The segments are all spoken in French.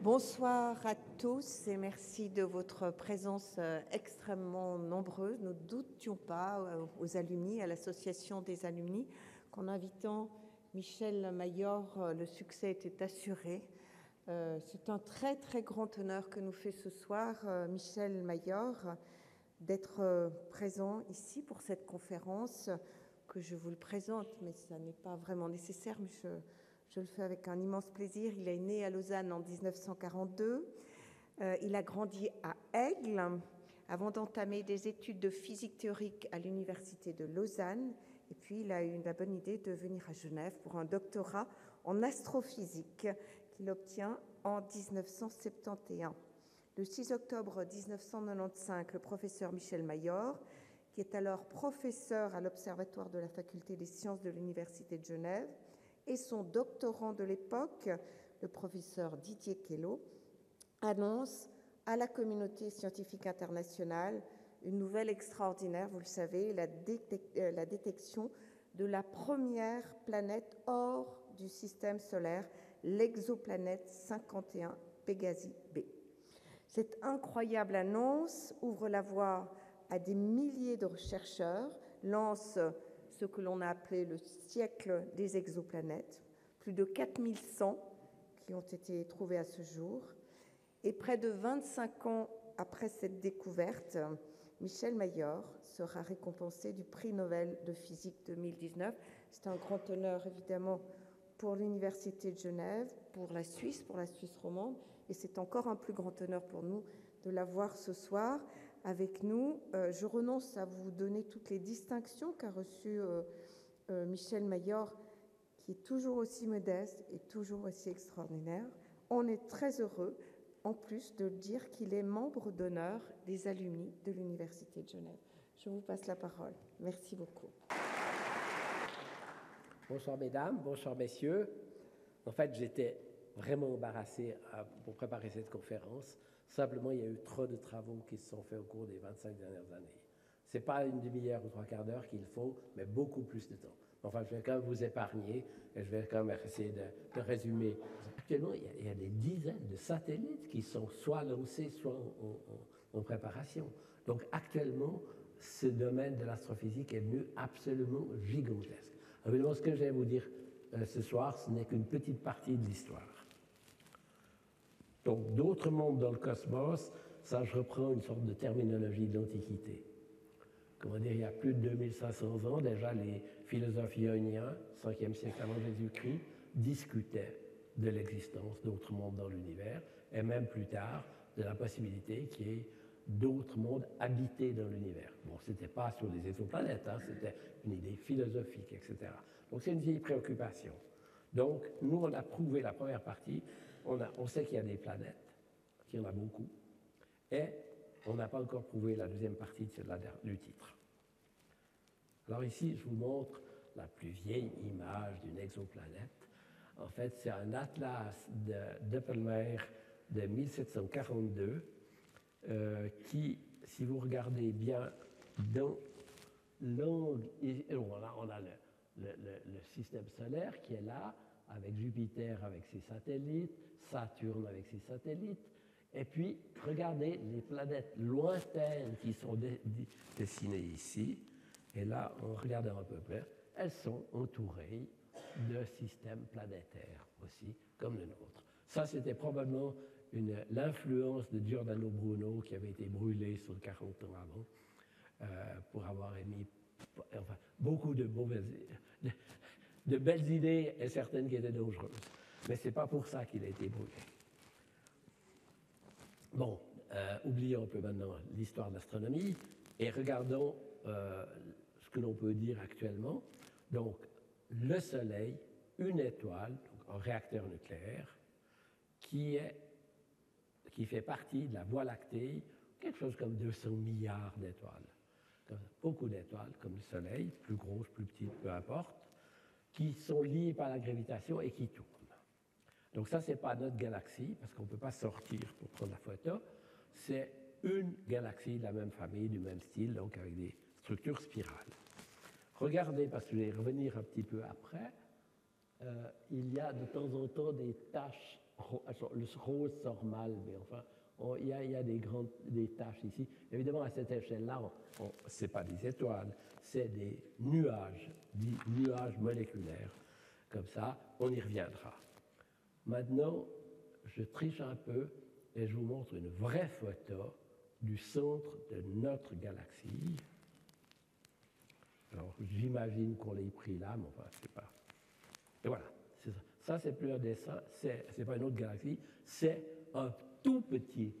Bonsoir à tous et merci de votre présence extrêmement nombreuse. Nous ne doutions pas aux alumni, à l'association des alumni, qu'en invitant Michel Mayor, le succès était assuré. C'est un très très grand honneur que nous fait ce soir Michel Mayor d'être présent ici pour cette conférence, que je vous le présente, mais ça n'est pas vraiment nécessaire, mais je le fais avec un immense plaisir. Il est né à Lausanne en 1942. Il a grandi à Aigle avant d'entamer des études de physique théorique à l'université de Lausanne. Et puis, il a eu la bonne idée de venir à Genève pour un doctorat en astrophysique qu'il obtient en 1971. Le 6 octobre 1995, le professeur Michel Mayor, qui est alors professeur à l'Observatoire de la Faculté des sciences de l'Université de Genève, et son doctorant de l'époque, le professeur Didier Queloz, annonce à la communauté scientifique internationale une nouvelle extraordinaire, vous le savez, la détection de la première planète hors du système solaire, l'exoplanète 51 Pégasi B. Cette incroyable annonce ouvre la voie à des milliers de chercheurs, lance ce que l'on a appelé le siècle des exoplanètes, plus de 4100 qui ont été trouvés à ce jour. Et près de 25 ans après cette découverte, Michel Mayor sera récompensé du prix Nobel de physique 2019. C'est un grand honneur, évidemment, pour l'Université de Genève, pour la Suisse romande, et c'est encore un plus grand honneur pour nous de l'avoir ce soir avec nous. Je renonce à vous donner toutes les distinctions qu'a reçues Michel Mayor, qui est toujours aussi modeste et toujours aussi extraordinaire. On est très heureux, en plus, de dire qu'il est membre d'honneur des alumni de l'Université de Genève. Je vous passe la parole. Merci beaucoup. Bonsoir mesdames, bonsoir messieurs. En fait, j'étais vraiment embarrassé pour préparer cette conférence. Simplement, il y a eu trop de travaux qui se sont faits au cours des 25 dernières années. Ce n'est pas une demi-heure ou trois quarts d'heure qu'il faut, mais beaucoup plus de temps. Enfin, je vais quand même vous épargner et je vais quand même essayer de résumer. Actuellement, il y a des dizaines de satellites qui sont soit lancés, soit en préparation. Donc actuellement, ce domaine de l'astrophysique est devenu absolument gigantesque. Évidemment, ce que je vais vous dire ce soir, ce n'est qu'une petite partie de l'histoire. Donc, d'autres mondes dans le cosmos, ça, je reprends une sorte de terminologie de l'Antiquité. Comment dire, il y a plus de 2500 ans, déjà, les philosophes ioniens, 5e siècle avant Jésus-Christ, discutaient de l'existence d'autres mondes dans l'univers, et même plus tard, de la possibilité qu'il y ait d'autres mondes habités dans l'univers. Bon, ce n'était pas sur les exoplanètes, hein, c'était une idée philosophique, etc. Donc, c'est une vieille préoccupation. Donc, nous, on a prouvé la première partie, on sait qu'il y a des planètes, qu'il y en a beaucoup, et on n'a pas encore prouvé la deuxième partie du titre. Alors ici, je vous montre la plus vieille image d'une exoplanète. En fait, c'est un atlas d'Oppelmayr de 1742 qui, si vous regardez bien dans l'angle, on a le système solaire qui est là, avec Jupiter avec ses satellites, Saturne avec ses satellites, et puis regardez les planètes lointaines qui sont dessinées ici, et là, en regardant un peu près, elles sont entourées de systèmes planétaires aussi, comme le nôtre. Ça, c'était probablement l'influence de Giordano Bruno qui avait été brûlé sur 40 ans avant pour avoir émis beaucoup de belles idées et certaines qui étaient dangereuses. Mais ce n'est pas pour ça qu'il a été brûlé. Bon, oublions un peu maintenant l'histoire de l'astronomie et regardons ce que l'on peut dire actuellement. Donc, le Soleil, une étoile, donc un réacteur nucléaire, qui fait partie de la Voie lactée, quelque chose comme 200 milliards d'étoiles. Beaucoup d'étoiles, comme le Soleil, plus grosses, plus petites, peu importe, qui sont liées par la gravitation et qui tournent. Donc ça, ce n'est pas notre galaxie, parce qu'on ne peut pas sortir pour prendre la photo. C'est une galaxie de la même famille, du même style, donc avec des structures spirales. Regardez, parce que je vais revenir un petit peu après, il y a de temps en temps des taches le rose sort mal, mais enfin, il y a des taches ici. Évidemment, à cette échelle-là, ce n'est pas des étoiles, c'est des nuages, dits nuages moléculaires. Comme ça, on y reviendra. Maintenant, je triche un peu et je vous montre une vraie photo du centre de notre galaxie. Alors, j'imagine qu'on l'ait pris là, mais enfin, je ne sais pas. Et voilà, c'est ça. Ça, c'est plus un dessin, c'est pas une autre galaxie, c'est un tout petit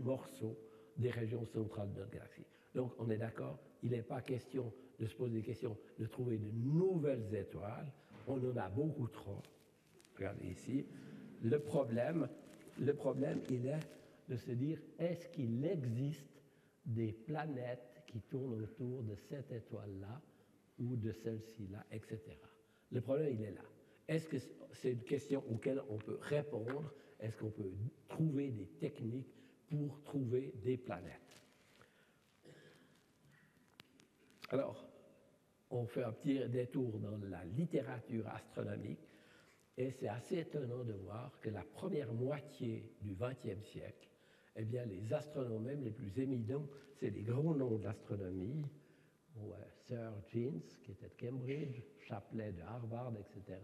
morceau des régions centrales de notre galaxie. Donc, on est d'accord, il n'est pas question de se poser des questions, de trouver de nouvelles étoiles. On en a beaucoup trop. Regardez ici. Le problème, il est de se dire, est-ce qu'il existe des planètes qui tournent autour de cette étoile-là ou de celle-ci-là, etc. Le problème, il est là. Est-ce que c'est une question auquel on peut répondre? Est-ce qu'on peut trouver des techniques pour trouver des planètes? Alors, on fait un petit détour dans la littérature astronomique et c'est assez étonnant de voir que la première moitié du XXe siècle, eh bien, les astronomes même les plus éminents, c'est des grands noms de l'astronomie, Sir Jeans, qui était de Cambridge, Chapley de Harvard, etc.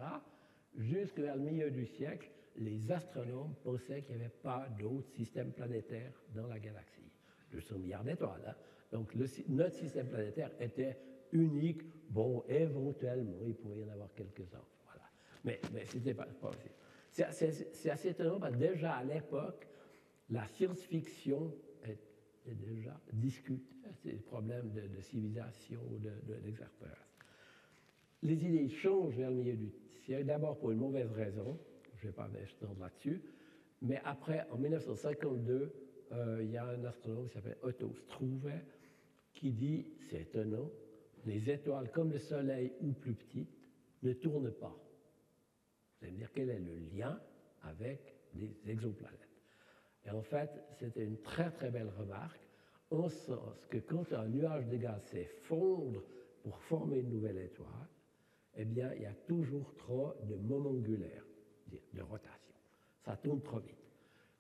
Jusqu'à le milieu du siècle, les astronomes pensaient qu'il n'y avait pas d'autres systèmes planétaires dans la galaxie. 200 milliards d'étoiles. Hein? Donc, notre système planétaire était unique. Bon, éventuellement, il pouvait y en avoir quelques-uns. Voilà. Mais ce n'était pas possible. C'est assez étonnant parce que déjà à l'époque, la science-fiction est déjà discuté ces problèmes de civilisation ou d'extraterrestres. Les idées changent vers le milieu du siècle, d'abord pour une mauvaise raison, je ne vais pas m'étendre là-dessus, mais après, en 1952, il y a un astronome qui s'appelle Otto Struve qui dit, c'est étonnant, les étoiles comme le Soleil ou plus petites ne tournent pas. Vous allez me dire, quel est le lien avec les exoplanètes? Et en fait, c'était une très très belle remarque, en sens que quand un nuage de gaz s'effondre pour former une nouvelle étoile, eh bien, il y a toujours trop de moments angulaires, de rotation. Ça tourne trop vite,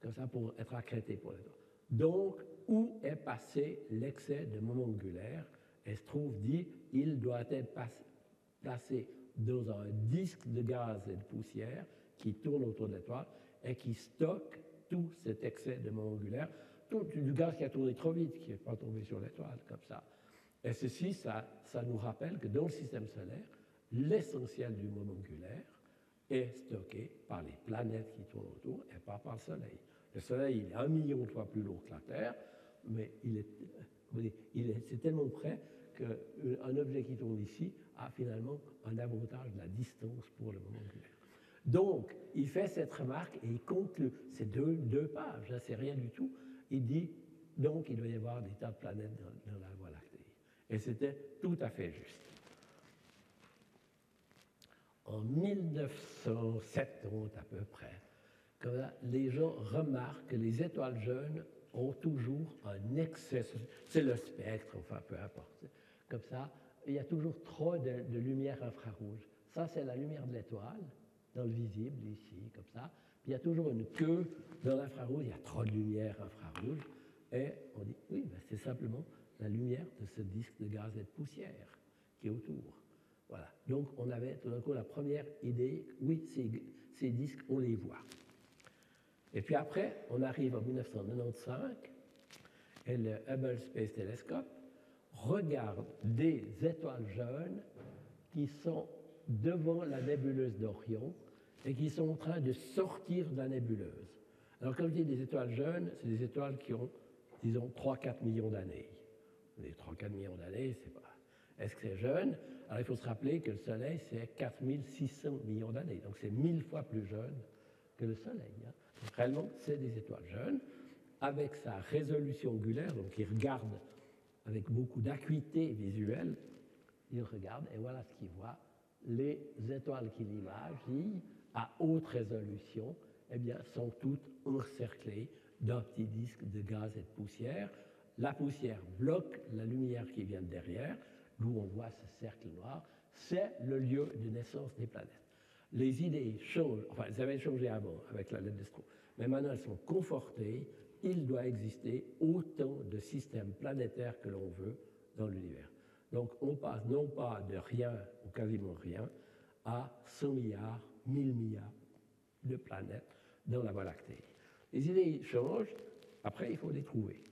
comme ça pour être accrété pour l'étoile. Donc, où est passé l'excès de moments angulaires? Et Struve dit il doit être placé dans un disque de gaz et de poussière qui tourne autour de l'étoile et qui stocke tout cet excès de moments angulaires, tout du gaz qui a tourné trop vite, qui n'est pas tombé sur l'étoile, comme ça. Et ceci, ça nous rappelle que dans le système solaire, l'essentiel du moment angulaire est stocké par les planètes qui tournent autour et pas par le Soleil. Le Soleil, il est 1 million de fois plus lourd que la Terre, mais c'est tellement près qu'un objet qui tourne ici a finalement un avantage de la distance pour le moment angulaire. Donc, il fait cette remarque et il conclut, c'est deux pages, c'est rien du tout. Il dit, donc, il doit y avoir des tas de planètes dans la Voie lactée. Et c'était tout à fait juste. En 1970 à peu près, les gens remarquent que les étoiles jeunes ont toujours un excès, c'est le spectre, enfin peu importe, comme ça, il y a toujours trop de lumière infrarouge. Ça, c'est la lumière de l'étoile, dans le visible, ici, comme ça. Puis il y a toujours une queue dans l'infrarouge, il y a trop de lumière infrarouge, et on dit, oui, ben, c'est simplement la lumière de ce disque de gaz et de poussière qui est autour. Voilà. Donc, on avait tout d'un coup la première idée, oui, ces disques, on les voit. Et puis après, on arrive en 1995, et le Hubble Space Telescope regarde des étoiles jeunes qui sont devant la nébuleuse d'Orion et qui sont en train de sortir de la nébuleuse. Alors, comme je dis, des étoiles jeunes, c'est des étoiles qui ont, disons, 3-4 millions d'années. Les 3-4 millions d'années, c'est pas... Est-ce que c'est jeune? Alors, il faut se rappeler que le Soleil, c'est 4600 millions d'années. Donc, c'est 1000 fois plus jeune que le Soleil. Hein. Donc, réellement, c'est des étoiles jeunes, avec sa résolution angulaire, donc il regarde avec beaucoup d'acuité visuelle, il regarde et voilà ce qu'il voit. Les étoiles qu'il imagine à haute résolution, eh bien, sont toutes encerclées d'un petit disque de gaz et de poussière. La poussière bloque la lumière qui vient de derrière, d'où on voit ce cercle noir. C'est le lieu de naissance des planètes. Les idées changent, enfin, elles avaient changé avant avec la lettre de Stroh, mais maintenant elles sont confortées. Il doit exister autant de systèmes planétaires que l'on veut dans l'univers. Donc on passe non pas de rien ou quasiment rien à 100 milliards, 1000 milliards de planètes dans la Voie lactée. Les idées changent, après il faut les trouver.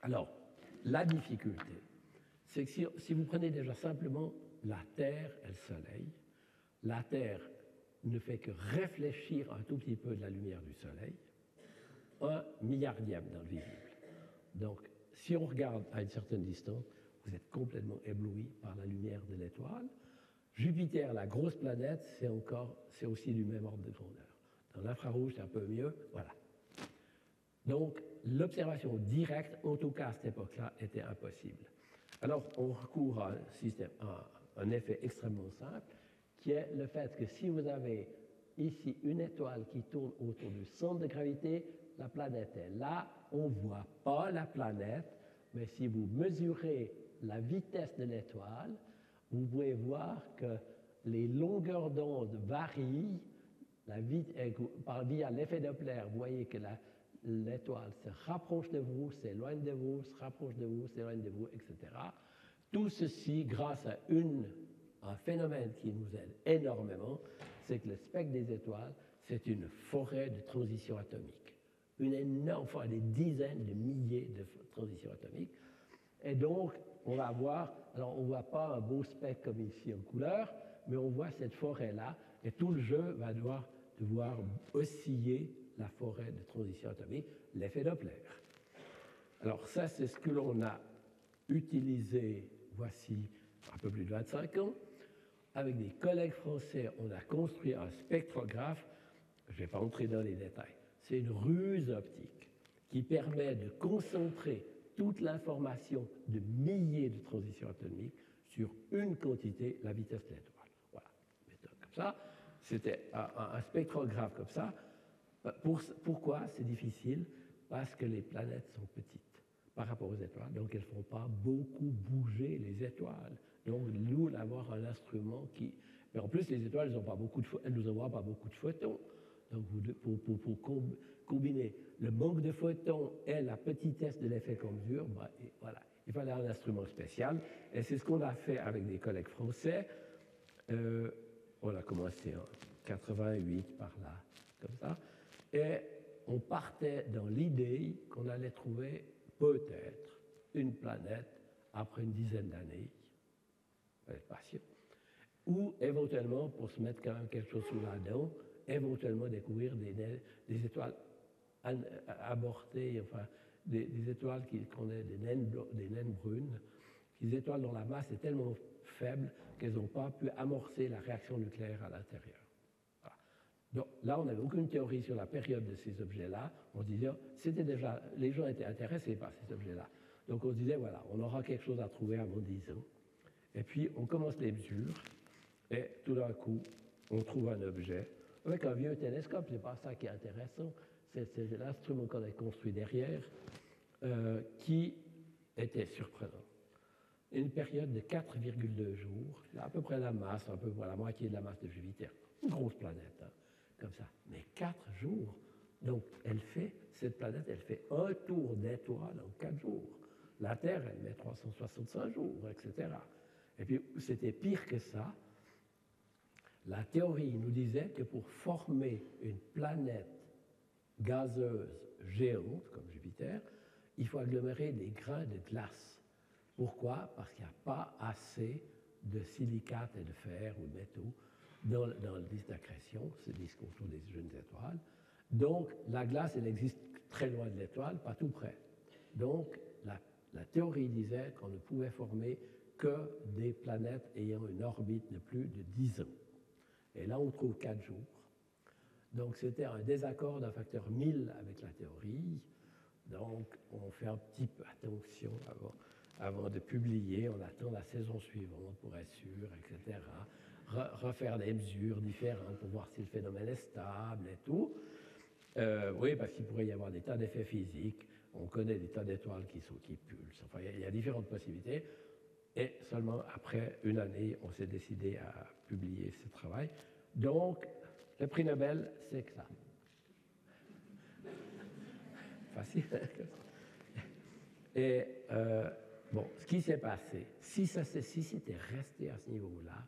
Alors, la difficulté, c'est que si vous prenez déjà simplement la Terre et le Soleil, la Terre ne fait que réfléchir un tout petit peu de la lumière du Soleil, 1/1000e dans le visible. Donc, si on regarde à une certaine distance, vous êtes complètement ébloui par la lumière de l'étoile. Jupiter, la grosse planète, c'est aussi du même ordre de grandeur. Dans l'infrarouge, c'est un peu mieux, voilà. Donc, l'observation directe, en tout cas à cette époque-là, était impossible. Alors, on recourt à un effet extrêmement simple, qui est le fait que si vous avez ici une étoile qui tourne autour du centre de gravité, la planète est là, on ne voit pas la planète, mais si vous mesurez la vitesse de l'étoile, vous pouvez voir que les longueurs d'onde varient via l'effet Doppler. Vous voyez que l'étoile se rapproche de vous, s'éloigne de vous, se rapproche de vous, s'éloigne de vous, etc. Tout ceci grâce à un phénomène qui nous aide énormément, c'est que le spectre des étoiles, c'est une forêt de transitions atomiques. Une énorme forêt, des dizaines de milliers de transitions atomiques. Et donc, on va voir, alors on ne voit pas un beau spectre comme ici en couleur, mais on voit cette forêt-là, et tout le jeu va devoir osciller la forêt de transition atomique, l'effet Doppler. Alors ça, c'est ce que l'on a utilisé, voici un peu plus de 25 ans. Avec des collègues français, on a construit un spectrographe, je ne vais pas entrer dans les détails, c'est une ruse optique qui permet de concentrer toute l'information de milliers de transitions atomiques sur une quantité, la vitesse de l'étoile. Voilà, comme ça. C'était un spectrographe comme ça. Pourquoi c'est difficile? Parce que les planètes sont petites par rapport aux étoiles, donc elles ne font pas beaucoup bouger les étoiles. Donc, nous, d'avoir un instrument qui... Mais en plus, les étoiles, elles ne nous envoient pas beaucoup de photons. Donc, pour combiner le manque de photons et la petitesse de l'effet qu'on mesure, voilà, il fallait un instrument spécial. Et c'est ce qu'on a fait avec des collègues français. On a commencé en 88 par là, comme ça. Et on partait dans l'idée qu'on allait trouver peut-être une planète après une dizaine d'années, ou éventuellement, pour se mettre quand même quelque chose sous la dent, éventuellement découvrir des étoiles abortées, enfin des étoiles qui connaissent des naines brunes, des étoiles dont la masse est tellement faible qu'elles n'ont pas pu amorcer la réaction nucléaire à l'intérieur. Voilà. Donc là, on n'avait aucune théorie sur la période de ces objets-là. On se disait, les gens étaient intéressés par ces objets-là. Donc on se disait, voilà, on aura quelque chose à trouver avant 10 ans. Et puis on commence les mesures, et tout d'un coup, on trouve un objet avec un vieux télescope. C'est pas ça qui est intéressant, c'est l'instrument qu'on a construit derrière qui était surprenant. Une période de 4,2 jours, à peu près la masse, un peu la moitié de la masse de Jupiter, une grosse planète, hein, comme ça. Mais 4 jours, donc cette planète, elle fait un tour d'étoile en 4 jours. La Terre, elle met 365 jours, etc. Et puis, c'était pire que ça. La théorie nous disait que pour former une planète gazeuse géante, comme Jupiter, il faut agglomérer des grains de glace. Pourquoi? Parce qu'il n'y a pas assez de silicates et de fer ou de métaux dans le disque d'accrétion, ce disque autour des jeunes étoiles. Donc, la glace, elle existe très loin de l'étoile, pas tout près. Donc, la théorie disait qu'on ne pouvait former que des planètes ayant une orbite de plus de 10 ans. Et là, on trouve 4 jours. Donc, c'était un désaccord d'un facteur 1000 avec la théorie. Donc, on fait un petit peu attention avant de publier. On attend la saison suivante pour être sûr, etc. Refaire des mesures différentes pour voir si le phénomène est stable et tout. Oui, parce qu'il pourrait y avoir des tas d'effets physiques. On connaît des tas d'étoiles qui pulsent. Enfin, il y a différentes possibilités. Et seulement après une année, on s'est décidé à publier ce travail. Donc, le prix Nobel, c'est que ça. Facile. Et bon, ce qui s'est passé, si c'était resté à ce niveau-là,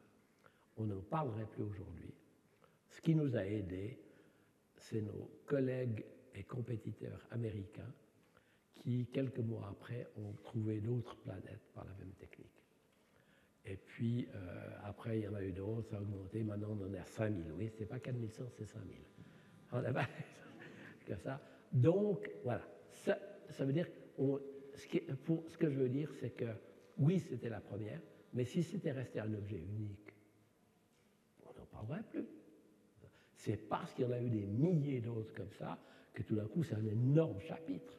on n'en parlerait plus aujourd'hui. Ce qui nous a aidés, c'est nos collègues et compétiteurs américains qui, quelques mois après, ont trouvé d'autres planètes par la même technique. Et puis, après, il y en a eu d'autres, ça a augmenté. Maintenant, on en est à 5000. Oui, ce n'est pas 4100, c'est 5000. On n'a pas que ça. Donc, voilà. Ça veut dire, ce que je veux dire, c'est que, oui, c'était la première, mais si c'était resté un objet unique, on n'en parlerait plus. C'est parce qu'il y en a eu des milliers d'autres comme ça que tout d'un coup, c'est un énorme chapitre.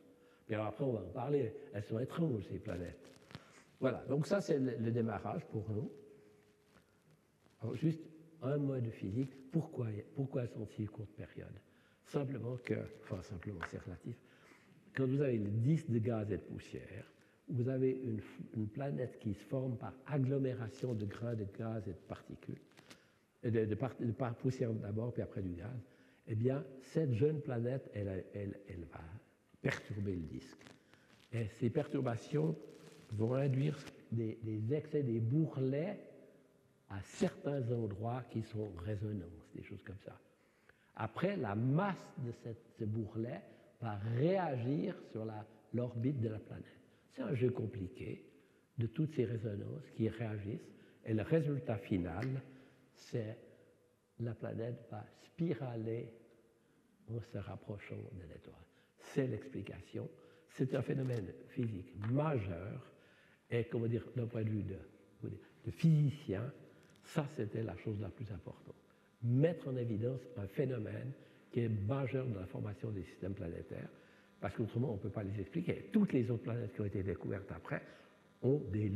Puis alors après, on va en parler. Elles sont étranges, ces planètes. Voilà, donc ça, c'est le démarrage pour nous. Alors, juste un mot de physique. Pourquoi elles sont si courte période? Simplement, c'est relatif. Quand vous avez le disque de gaz et de poussière, vous avez une planète qui se forme par agglomération de grains de gaz et de particules, de poussière d'abord, puis après du gaz. Eh bien, cette jeune planète, elle va perturber le disque. Et ces perturbations vont induire des excès, des bourrelets à certains endroits qui sont résonances, des choses comme ça. Après, la masse de ce bourrelet va réagir sur l'orbite de la planète. C'est un jeu compliqué de toutes ces résonances qui réagissent, et le résultat final, c'est la planète va spiraler en se rapprochant de l'étoile. C'est l'explication. C'est un phénomène physique majeur, et comment dire, d'un point de vue de physicien, ça c'était la chose la plus importante. Mettre en évidence un phénomène qui est majeur dans la formation des systèmes planétaires, parce qu'autrement on ne peut pas les expliquer. Toutes les autres planètes qui ont été découvertes après ont des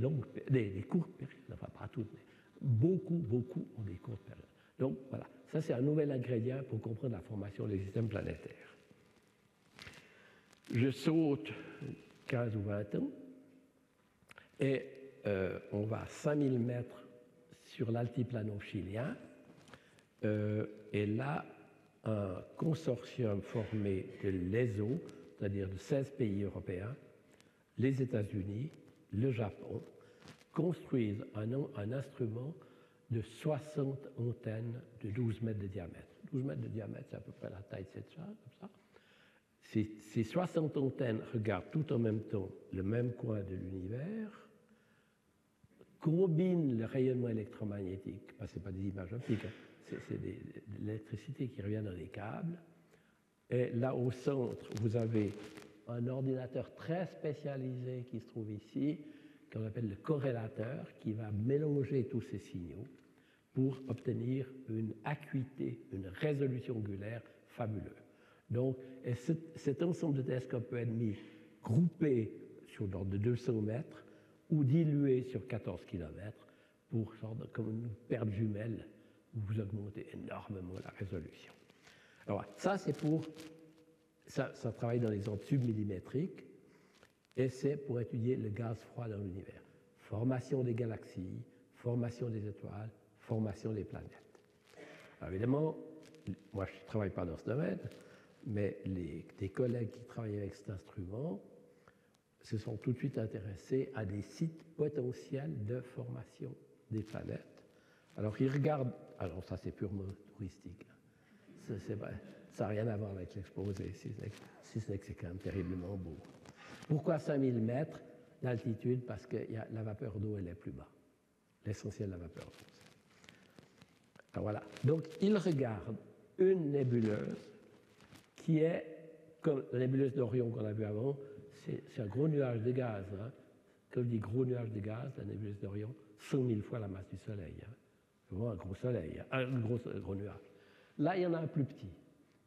courtes périodes, enfin pas toutes, mais beaucoup ont des courtes périodes. Donc voilà, ça c'est un nouvel ingrédient pour comprendre la formation des systèmes planétaires. Je saute 15 ou 20 ans et on va à 5000 mètres sur l'altiplano chilien. Et là, un consortium formé de l'ESO, c'est-à-dire de 16 pays européens, les États-Unis, le Japon, construisent un instrument de 60 antennes de 12 mètres de diamètre. 12 mètres de diamètre, c'est à peu près la taille de cette chose, comme ça. Ces 60 antennes regardent tout en même temps le même coin de l'univers, combinent le rayonnement électromagnétique, parce que ce n'est pas des images optiques, c'est de l'électricité qui revient dans les câbles. Et là, au centre, vous avez un ordinateur très spécialisé qui se trouve ici, qu'on appelle le corrélateur, qui va mélanger tous ces signaux pour obtenir une acuité, une résolution angulaire fabuleuse. Donc, cet ensemble de télescopes peut être mis groupé sur l'ordre de 200 mètres ou dilué sur 14 km pour, comme une paire de jumelles, où vous augmentez énormément la résolution. Alors, ça, c'est pour... Ça travaille dans les ondes submillimétriques et c'est pour étudier le gaz froid dans l'univers. Formation des galaxies, formation des étoiles, formation des planètes. Alors, évidemment, moi, je ne travaille pas dans ce domaine, mais des collègues qui travaillent avec cet instrument se sont tout de suite intéressés à des sites potentiels de formation des planètes. Alors, ils regardent... Alors, ça, c'est purement touristique. Ça n'a rien à voir avec l'exposé, si ce n'est que c'est quand même terriblement beau. Pourquoi 5000 mètres d'altitude? Parce que la vapeur d'eau, elle est plus bas. L'essentiel de la vapeur d'eau. Alors, voilà. Donc, ils regardent une nébuleuse qui est, comme la nébuleuse d'Orion qu'on a vue avant, c'est un gros nuage de gaz. Hein. Quand je dis gros nuage de gaz, la nébuleuse d'Orion, 100 000 fois la masse du Soleil. Hein. C'est vraiment un gros soleil, hein. Un gros nuage. Là, il y en a un plus petit.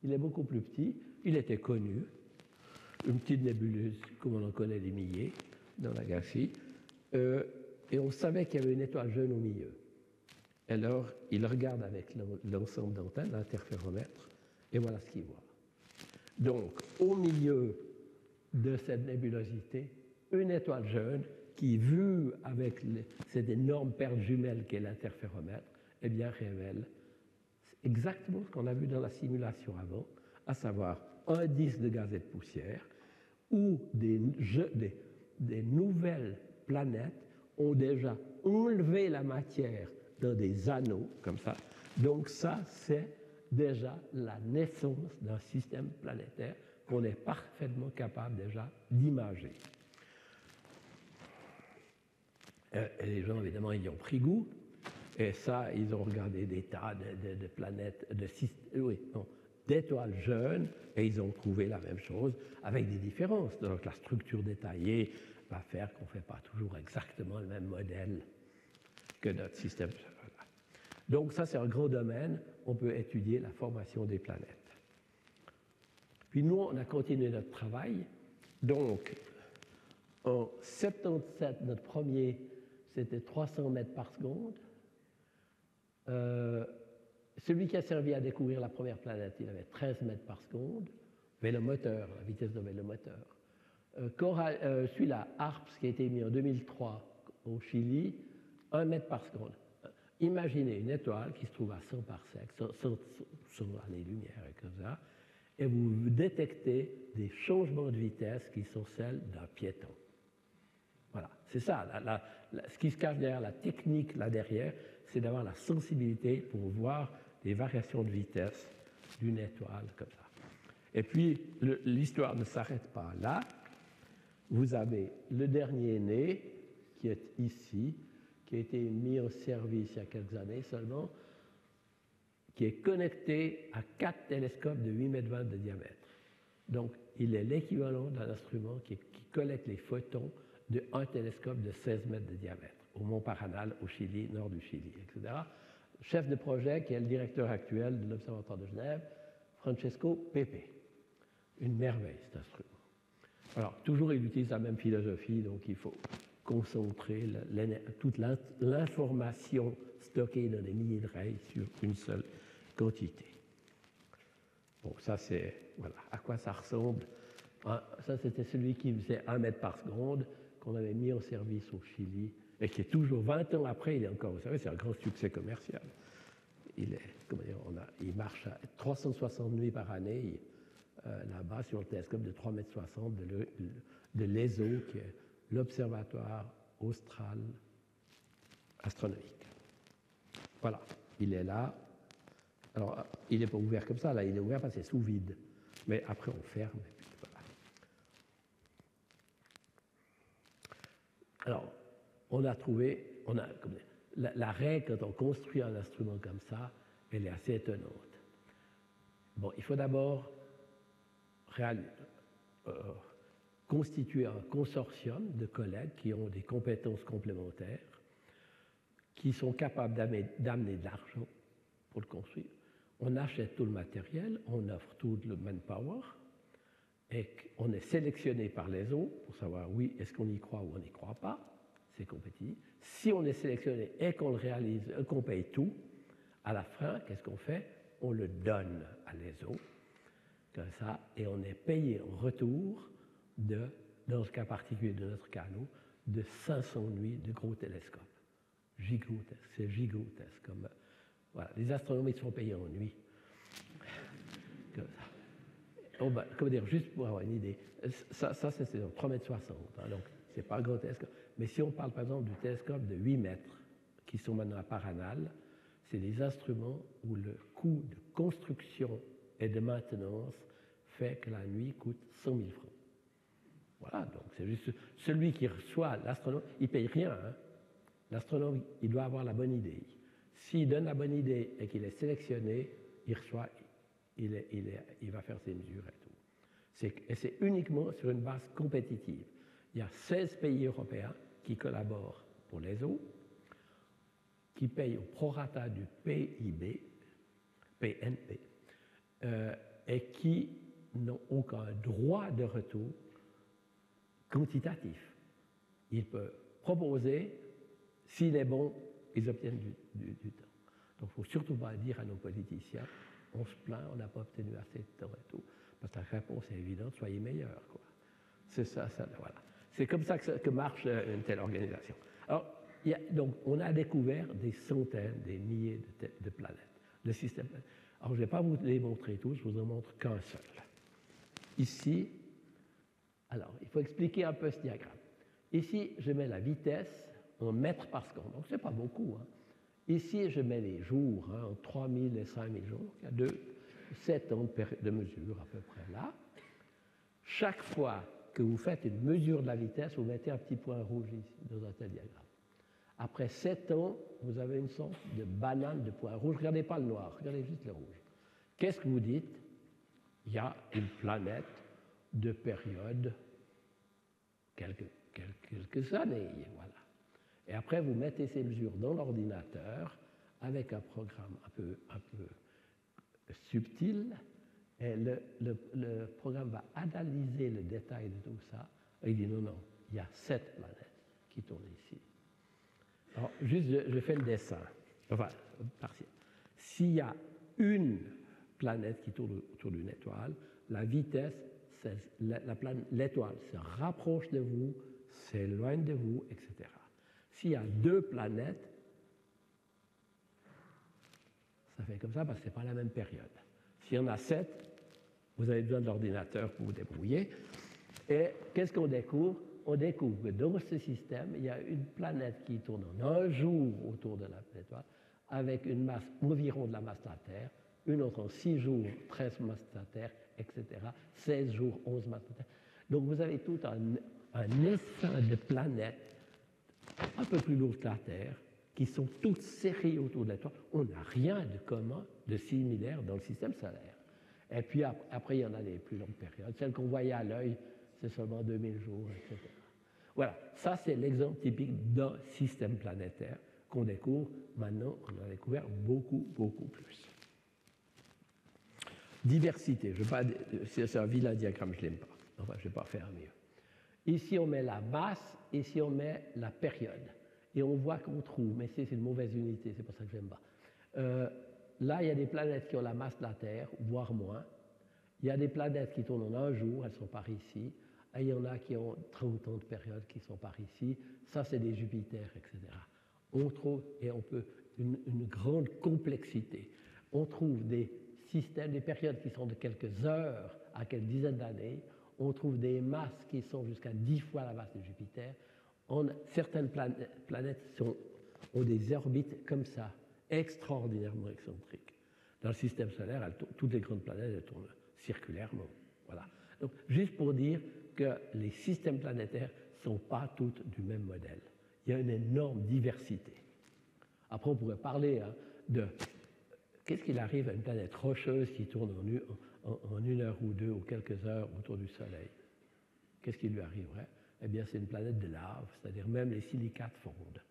Il est beaucoup plus petit. Il était connu. Une petite nébuleuse, comme on en connaît des milliers dans la galaxie. Et on savait qu'il y avait une étoile jeune au milieu. Alors, il regarde avec l'ensemble d'antennes, l'interféromètre, et voilà ce qu'il voit. Donc, au milieu de cette nébulosité, une étoile jeune qui, vu avec cette énorme paire jumelle qu'est l'interféromètre, eh bien, révèle exactement ce qu'on a vu dans la simulation avant, à savoir un disque de gaz et de poussière, où des nouvelles planètes ont déjà enlevé la matière dans des anneaux, comme ça. Donc ça, c'est déjà la naissance d'un système planétaire qu'on est parfaitement capable déjà d'imager. Et les gens, évidemment, ils y ont pris goût. Et ça, ils ont regardé des tas de planètes, d'étoiles jeunes, et ils ont trouvé la même chose avec des différences. Donc la structure détaillée va faire qu'on ne fait pas toujours exactement le même modèle que notre système solaire. Donc ça, c'est un grand domaine. On peut étudier la formation des planètes. Puis nous, on a continué notre travail. Donc, en 77, notre premier, c'était 300 mètres par seconde. Celui qui a servi à découvrir la première planète, il avait 13 mètres par seconde. Vélomoteur, la vitesse de vélomoteur. Celui-là, ARPS, qui a été mis en 2003 au Chili, 1 mètre par seconde. Imaginez une étoile qui se trouve à 100 parsecs, 100 années-lumière et comme ça, et vous détectez des changements de vitesse qui sont celles d'un piéton. Voilà, c'est ça. Ce qui se cache derrière la technique là derrière, c'est d'avoir la sensibilité pour voir des variations de vitesse d'une étoile comme ça. Et puis, l'histoire ne s'arrête pas là. Vous avez le dernier né, qui est ici, qui a été mis en service il y a quelques années seulement, qui est connecté à 4 télescopes de 8,20 mètres de diamètre. Donc, il est l'équivalent d'un instrument qui collecte les photons d'un télescope de 16 mètres de diamètre, au Mont Paranal, au Chili, nord du Chili, etc. Chef de projet, qui est le directeur actuel de l'Observatoire de Genève, Francesco Pepe. Une merveille, cet instrument. Alors, toujours, il utilise la même philosophie, donc il faut concentrer toute l'information stockée dans des milliers de rays sur une seule quantité. Bon, ça, c'est, voilà, à quoi ça ressemble. Ça, c'était celui qui faisait 1 mètre par seconde, qu'on avait mis en service au Chili, et qui est toujours, 20 ans après, il est encore, vous savez, c'est un grand succès commercial. Il marche à 360 nuits par année, là-bas, sur le télescope de 3,60 mètres de l'ESO, qui est l'Observatoire austral astronomique. Voilà, il est là. Alors, il n'est pas ouvert comme ça, là, il est ouvert parce que c'est sous vide. Mais après, on ferme, et puis voilà. Alors, on a trouvé, la règle, quand on construit un instrument comme ça, elle est assez étonnante. Bon, il faut d'abord constituer un consortium de collègues qui ont des compétences complémentaires, qui sont capables d'amener de l'argent pour le construire. On achète tout le matériel, on offre tout le manpower, et on est sélectionné par les autres pour savoir, oui, est-ce qu'on y croit ou on n'y croit pas, c'est compétitif. Si on est sélectionné et qu'on le réalise, qu'on paye tout, à la fin, qu'est-ce qu'on fait? On le donne à l'ESO, comme ça, et on est payé en retour dans ce cas particulier de notre canot, de 500 nuits de gros télescopes. Gigantesque, c'est gigantesque. Voilà, les astronomes, ils sont payés en nuit. Comment dire, juste pour avoir une idée, ça c'est 3,60 mètres, hein, donc c'est pas un grand télescope. Mais si on parle par exemple du télescope de 8 mètres, qui sont maintenant à Paranal, c'est des instruments où le coût de construction et de maintenance fait que la nuit coûte 100 000 francs. Voilà, donc c'est juste celui qui reçoit l'astronome, il ne paye rien. Hein. L'astronome, il doit avoir la bonne idée. S'il donne la bonne idée et qu'il est sélectionné, il reçoit, il va faire ses mesures et tout. Et c'est uniquement sur une base compétitive. Il y a 16 pays européens qui collaborent pour l'ESO, qui payent au prorata du PIB, PNP, et qui n'ont aucun droit de retour quantitatif. Ils peuvent proposer, s'il est bon, ils obtiennent du temps. Donc, il ne faut surtout pas dire à nos politiciens, on se plaint, on n'a pas obtenu assez de temps et tout, parce que la réponse est évidente, soyez meilleurs, quoi. C'est ça, voilà. C'est comme ça que marche une telle organisation. Alors, donc, on a découvert des centaines, des milliers de planètes, de systèmes. Alors, je ne vais pas vous les montrer tous, je vous en montre qu'un seul. Ici, alors, il faut expliquer un peu ce diagramme. Ici, je mets la vitesse en mètres par seconde, donc ce n'est pas beaucoup. Hein. Ici, je mets les jours, hein, en 3000 et 5000 jours. Il y a 7 ans de mesure à peu près là. Chaque fois que vous faites une mesure de la vitesse, vous mettez un petit point rouge ici, dans un tel diagramme. Après 7 ans, vous avez une sorte de banane de points rouges. Regardez pas le noir, regardez juste le rouge. Qu'est-ce que vous dites? Il y a une planète de période quelques années, voilà. Et après, vous mettez ces mesures dans l'ordinateur avec un programme un peu subtil, et le programme va analyser le détail de tout ça, et il dit non, il y a 7 planètes qui tournent ici. Alors, juste, je fais le dessin, enfin, partiel. S'il y a une planète qui tourne autour d'une étoile, la vitesse, l'étoile se rapproche de vous, s'éloigne de vous, etc. S'il y a 2 planètes, ça fait comme ça parce que ce n'est pas la même période. S'il y en a 7, vous avez besoin de l'ordinateur pour vous débrouiller. Et qu'est-ce qu'on découvre? On découvre que dans ce système, il y a une planète qui tourne en un jour autour de l'étoile, avec une masse environ de la masse de la Terre, une autre en 6 jours, 13 masses de la Terre, etc., 16 jours, 11 masses de la Terre. Donc vous avez tout un essaim de planètes un peu plus lourdes que la Terre, qui sont toutes serrées autour de l'étoile. On n'a rien de commun, de similaire dans le système solaire. Et puis après, il y en a des plus longues périodes. Celles qu'on voyait à l'œil, c'est seulement 2000 jours, etc. Voilà, ça c'est l'exemple typique d'un système planétaire qu'on découvre. Maintenant, on en a découvert beaucoup, beaucoup plus. Diversité, c'est un vilain diagramme, je ne l'aime pas. Enfin, je ne vais pas faire mieux. Ici, on met la masse, ici, on met la période. Et on voit qu'on trouve, mais c'est une mauvaise unité, c'est pour ça que je n'aime pas. Là, il y a des planètes qui ont la masse de la Terre, voire moins. Il y a des planètes qui tournent en un jour, elles sont par ici. Et il y en a qui ont 30 ans de période qui sont par ici. Ça, c'est des Jupiters, etc. On trouve, et on peut, une grande complexité. On trouve des systèmes, des périodes qui sont de quelques heures à quelques dizaines d'années. On trouve des masses qui sont jusqu'à 10 fois la masse de Jupiter. Certaines planètes ont des orbites comme ça, extraordinairement excentriques. Dans le système solaire, toutes les grandes planètes elles tournent circulairement. Voilà. Donc, juste pour dire que les systèmes planétaires ne sont pas tous du même modèle. Il y a une énorme diversité. Après, on pourrait parler de qu'est-ce qu'il arrive à une planète rocheuse qui tourne en 1 heure ou 2 ou quelques heures autour du Soleil. Qu'est-ce qui lui arriverait? Eh bien, c'est une planète de lave, c'est-à-dire même les silicates fondent.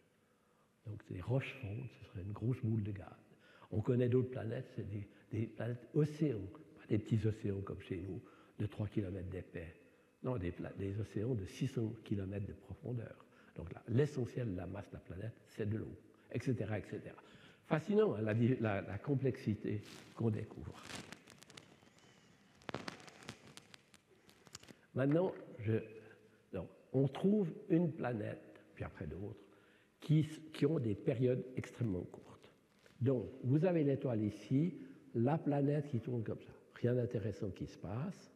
Donc, les roches fondent, ce serait une grosse boule de gaz. On connaît d'autres planètes, c'est des planètes océans, pas des petits océans comme chez nous, de 3 km d'épais. Non, des océans de 600 km de profondeur. Donc, l'essentiel de la masse de la planète, c'est de l'eau, etc., etc. Fascinant, hein, la complexité qu'on découvre. Maintenant, on trouve une planète, puis après d'autres, qui ont des périodes extrêmement courtes. Donc, vous avez l'étoile ici, la planète qui tourne comme ça. Rien d'intéressant qui se passe.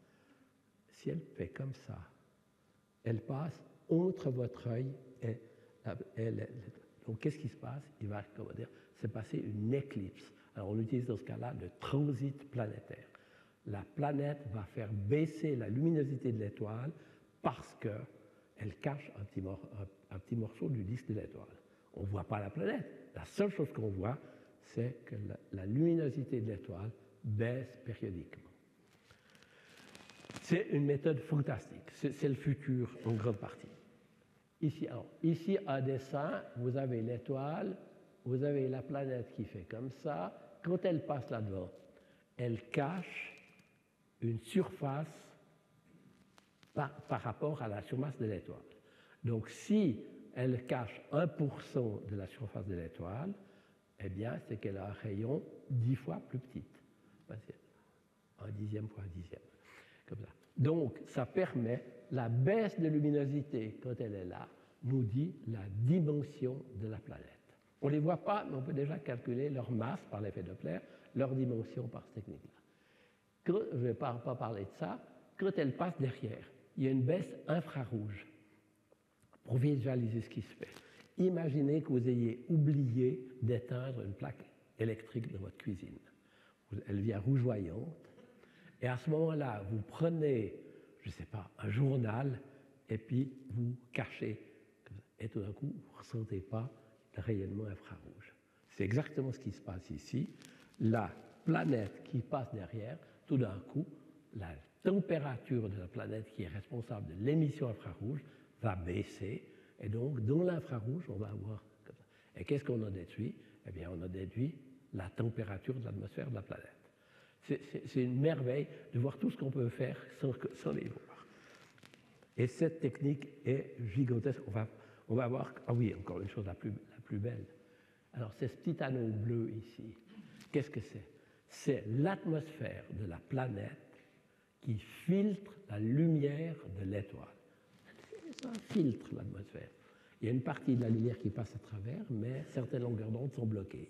Si elle fait comme ça, elle passe entre votre œil et l'étoile. Donc, qu'est-ce qui se passe? Il va, comment dire, se passer une éclipse. Alors, on utilise dans ce cas-là le transit planétaire. La planète va faire baisser la luminosité de l'étoile parce qu'elle cache un petit morceau du disque de l'étoile. On ne voit pas la planète. La seule chose qu'on voit, c'est que la luminosité de l'étoile baisse périodiquement. C'est une méthode fantastique. C'est le futur en grande partie. Ici, un dessin, vous avez l'étoile, vous avez la planète qui fait comme ça. Quand elle passe là-devant, elle cache une surface par rapport à la surface de l'étoile. Donc, si elle cache 1% de la surface de l'étoile, eh bien, c'est qu'elle a un rayon 10 fois plus petit. Un dixième fois un dixième. Comme ça. Donc, ça permet la baisse de luminosité, quand elle est là, nous dit la dimension de la planète. On ne les voit pas, mais on peut déjà calculer leur masse par l'effet Doppler, leur dimension par cette technique-là. Je ne vais pas parler de ça. Quand elle passe derrière, il y a une baisse infrarouge pour visualiser ce qui se fait. Imaginez que vous ayez oublié d'éteindre une plaque électrique dans votre cuisine. Elle vient rougeoyante. Et à ce moment-là, vous prenez, je ne sais pas, un journal et puis vous cachez. Et tout d'un coup, vous ne ressentez pas le rayonnement infrarouge. C'est exactement ce qui se passe ici. La planète qui passe derrière, tout d'un coup, la température de la planète qui est responsable de l'émission infrarouge va baisser. Et donc, dans l'infrarouge, on va avoir comme ça. Et qu'est-ce qu'on a déduit? Eh bien, on a déduit la température de l'atmosphère de la planète. C'est une merveille de voir tout ce qu'on peut faire sans les voir. Et cette technique est gigantesque. On va voir, ah oui, encore une chose la plus belle. Alors, c'est ce petit anneau bleu ici. Qu'est-ce que c'est? C'est l'atmosphère de la planète qui filtre la lumière de l'étoile. Ça filtre l'atmosphère. Il y a une partie de la lumière qui passe à travers, mais certaines longueurs d'onde sont bloquées.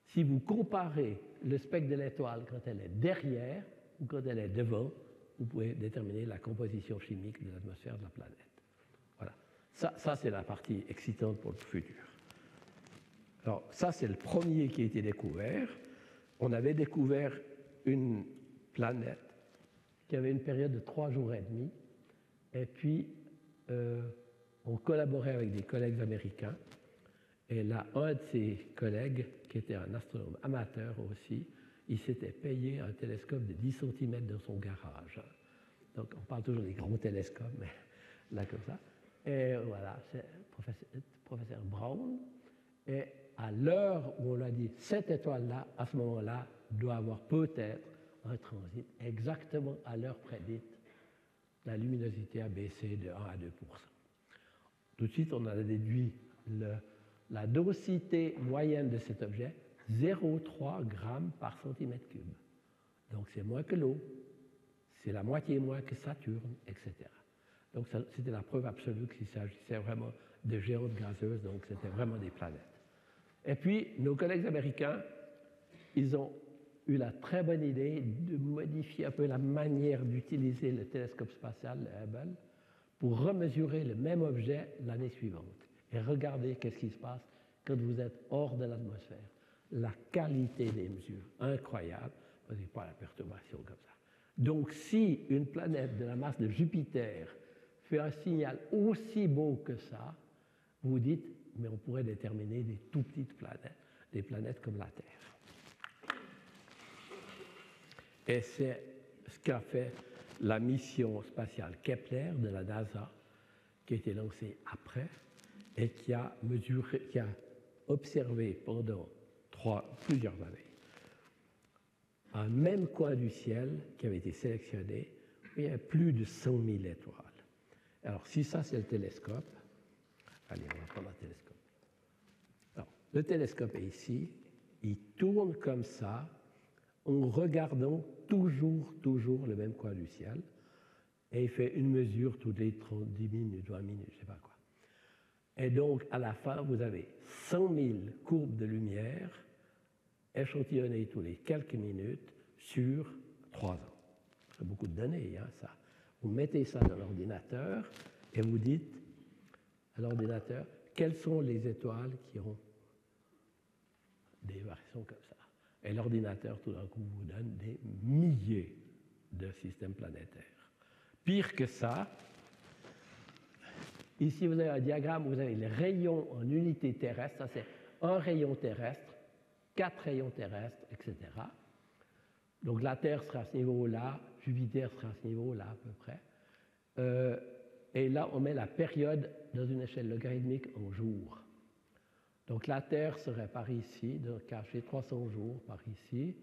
Si vous comparez le spectre de l'étoile quand elle est derrière ou quand elle est devant, vous pouvez déterminer la composition chimique de l'atmosphère de la planète. Voilà. Ça c'est la partie excitante pour le futur. Alors, ça, c'est le premier qui a été découvert. On avait découvert une planète qui avait une période de 3 jours et demi. Et puis, on collaborait avec des collègues américains. Et là, un de ces collègues, qui était un astronome amateur aussi, il s'était payé un télescope de 10 cm dans son garage. Donc, on parle toujours des grands télescopes, mais là, comme ça. Et voilà, c'est le professeur Brown. Et à l'heure où on a dit, cette étoile-là, à ce moment-là, doit avoir peut-être un transit exactement à l'heure prédite. La luminosité a baissé de 1 à 2 %. Tout de suite, on a déduit la densité moyenne de cet objet, 0,3 grammes par centimètre cube. Donc, c'est moins que l'eau, c'est la moitié moins que Saturne, etc. Donc, c'était la preuve absolue qu'il s'agissait vraiment de géantes gazeuses, donc c'était vraiment des planètes. Et puis, nos collègues américains, ils ont eu la très bonne idée de modifier un peu la manière d'utiliser le télescope spatial, le Hubble, pour remesurer le même objet l'année suivante. Et regardez qu'est-ce qui se passe quand vous êtes hors de l'atmosphère. La qualité des mesures, incroyable, vous n'avez pas la perturbation comme ça. Donc, si une planète de la masse de Jupiter fait un signal aussi beau que ça, vous dites, mais on pourrait déterminer des tout petites planètes, des planètes comme la Terre. Et c'est ce qu'a fait la mission spatiale Kepler de la NASA, qui a été lancée après, et qui a observé pendant plusieurs années un même coin du ciel qui avait été sélectionné, où il y avait plus de 100 000 étoiles. Alors, si ça, c'est le télescope, allez, on va prendre un télescope. Alors, le télescope est ici, il tourne comme ça, en regardant toujours le même coin du ciel, et il fait une mesure toutes les 10 minutes, 20 minutes, je ne sais pas quoi. Et donc, à la fin, vous avez 100 000 courbes de lumière échantillonnées tous les quelques minutes sur 3 ans. C'est beaucoup de données, hein, ça. Vous mettez ça dans l'ordinateur et vous dites à l'ordinateur quelles sont les étoiles qui ont des variations comme ça. Et l'ordinateur, tout d'un coup, vous donne des milliers de systèmes planétaires. Pire que ça, ici, vous avez un diagramme où vous avez les rayons en unité terrestre. Ça, c'est un rayon terrestre, 4 rayons terrestres, etc. Donc, la Terre sera à ce niveau-là, Jupiter sera à ce niveau-là, à peu près. Et là, on met la période dans une échelle logarithmique en jours. Donc, la Terre serait par ici, donc cachée 300 jours par ici.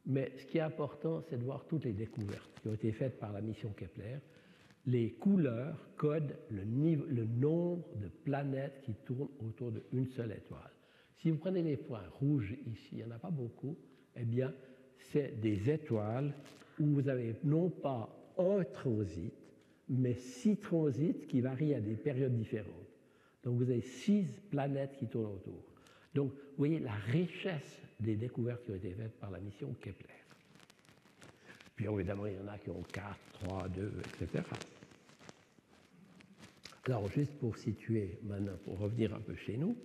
Mais ce qui est important, c'est de voir toutes les découvertes qui ont été faites par la mission Kepler. Les couleurs codent le nombre de planètes qui tournent autour d'une seule étoile. Si vous prenez les points rouges ici, il n'y en a pas beaucoup, eh bien, c'est des étoiles où vous avez non pas un transit, mais 6 transits qui varient à des périodes différentes. Donc vous avez 6 planètes qui tournent autour. Donc vous voyez la richesse des découvertes qui ont été faites par la mission Kepler. Puis évidemment, il y en a qui ont 4, 3, 2, etc. Alors juste pour situer maintenant, pour revenir un peu chez nous,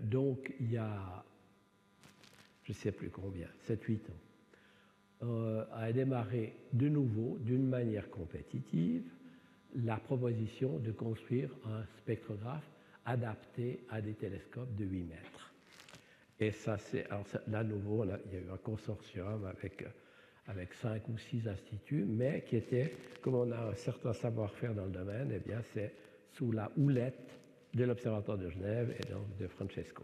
donc il y a, je ne sais plus combien, 7-8 ans, a démarré de nouveau, d'une manière compétitive, la proposition de construire un spectrographe adapté à des télescopes de 8 mètres. Et ça, c'est, alors là, nouveau, il y a eu un consortium avec 5 ou 6 instituts, mais qui était, comme on a un certain savoir-faire dans le domaine, eh bien, c'est sous la houlette de l'Observatoire de Genève et donc de Francesco.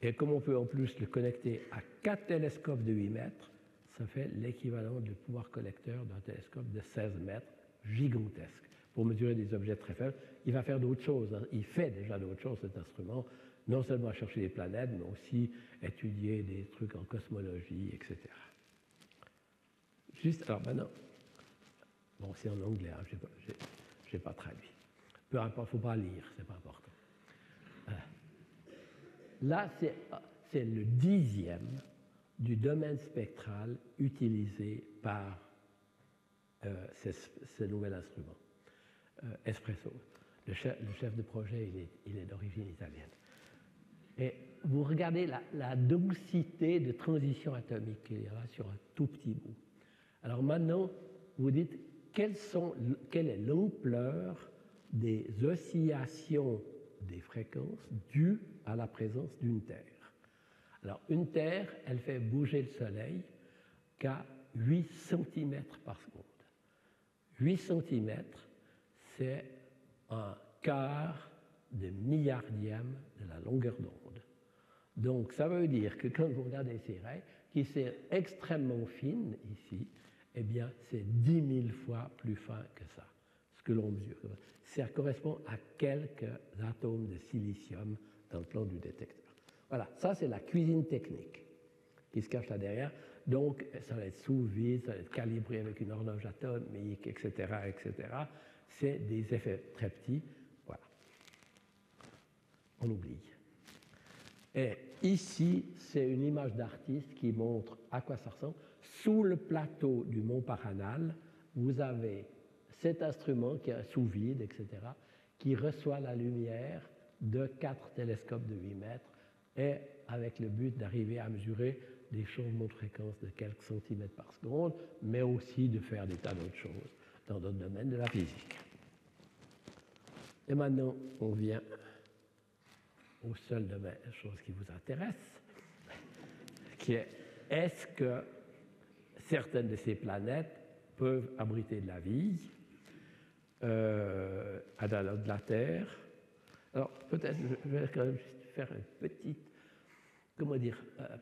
Et comme on peut en plus le connecter à 4 télescopes de 8 mètres, ça fait l'équivalent du pouvoir collecteur d'un télescope de 16 mètres, gigantesque, pour mesurer des objets très faibles. Il va faire d'autres choses, hein. Il fait déjà d'autres choses, cet instrument, non seulement chercher des planètes, mais aussi étudier des trucs en cosmologie, etc. Juste, alors maintenant, bon, c'est en anglais, hein, je n'ai pas traduit. Peu importe, il ne faut pas lire, ce n'est pas important. Là, c'est le 10e du domaine spectral utilisé par ce nouvel instrument, Espresso. Le chef de projet, il est d'origine italienne. Et vous regardez la densité de transition atomique qu'il y a là sur un tout petit bout. Alors maintenant, vous dites quelle est l'ampleur des oscillations des fréquences dues à la présence d'une Terre. Alors une Terre, elle fait bouger le Soleil qu'à 8 cm par seconde. 8 cm, c'est un quart de milliardième de la longueur d'onde. Donc ça veut dire que quand vous regardez ces raies, qui sont extrêmement fines ici, eh bien c'est 10 000 fois plus fin que ça, ce que l'on mesure. Ça correspond à quelques atomes de silicium dans le plan du détecteur. Voilà, ça c'est la cuisine technique qui se cache là derrière. Donc ça va être sous vide, ça va être calibré avec une horloge atomique, etc., etc. C'est des effets très petits. Voilà. On oublie. Et ici, c'est une image d'artiste qui montre à quoi ça ressemble. Sous le plateau du mont Paranal, vous avez cet instrument qui est sous vide, etc., qui reçoit la lumière de 4 télescopes de 8 mètres et avec le but d'arriver à mesurer des changements de fréquence de quelques centimètres par seconde, mais aussi de faire des tas d'autres choses dans d'autres domaines de la physique. Et maintenant, on vient au seul domaine, chose qui vous intéresse, qui est est-ce que certaines de ces planètes peuvent abriter de la vie à de la Terre. Alors peut-être je vais quand même juste faire une petite,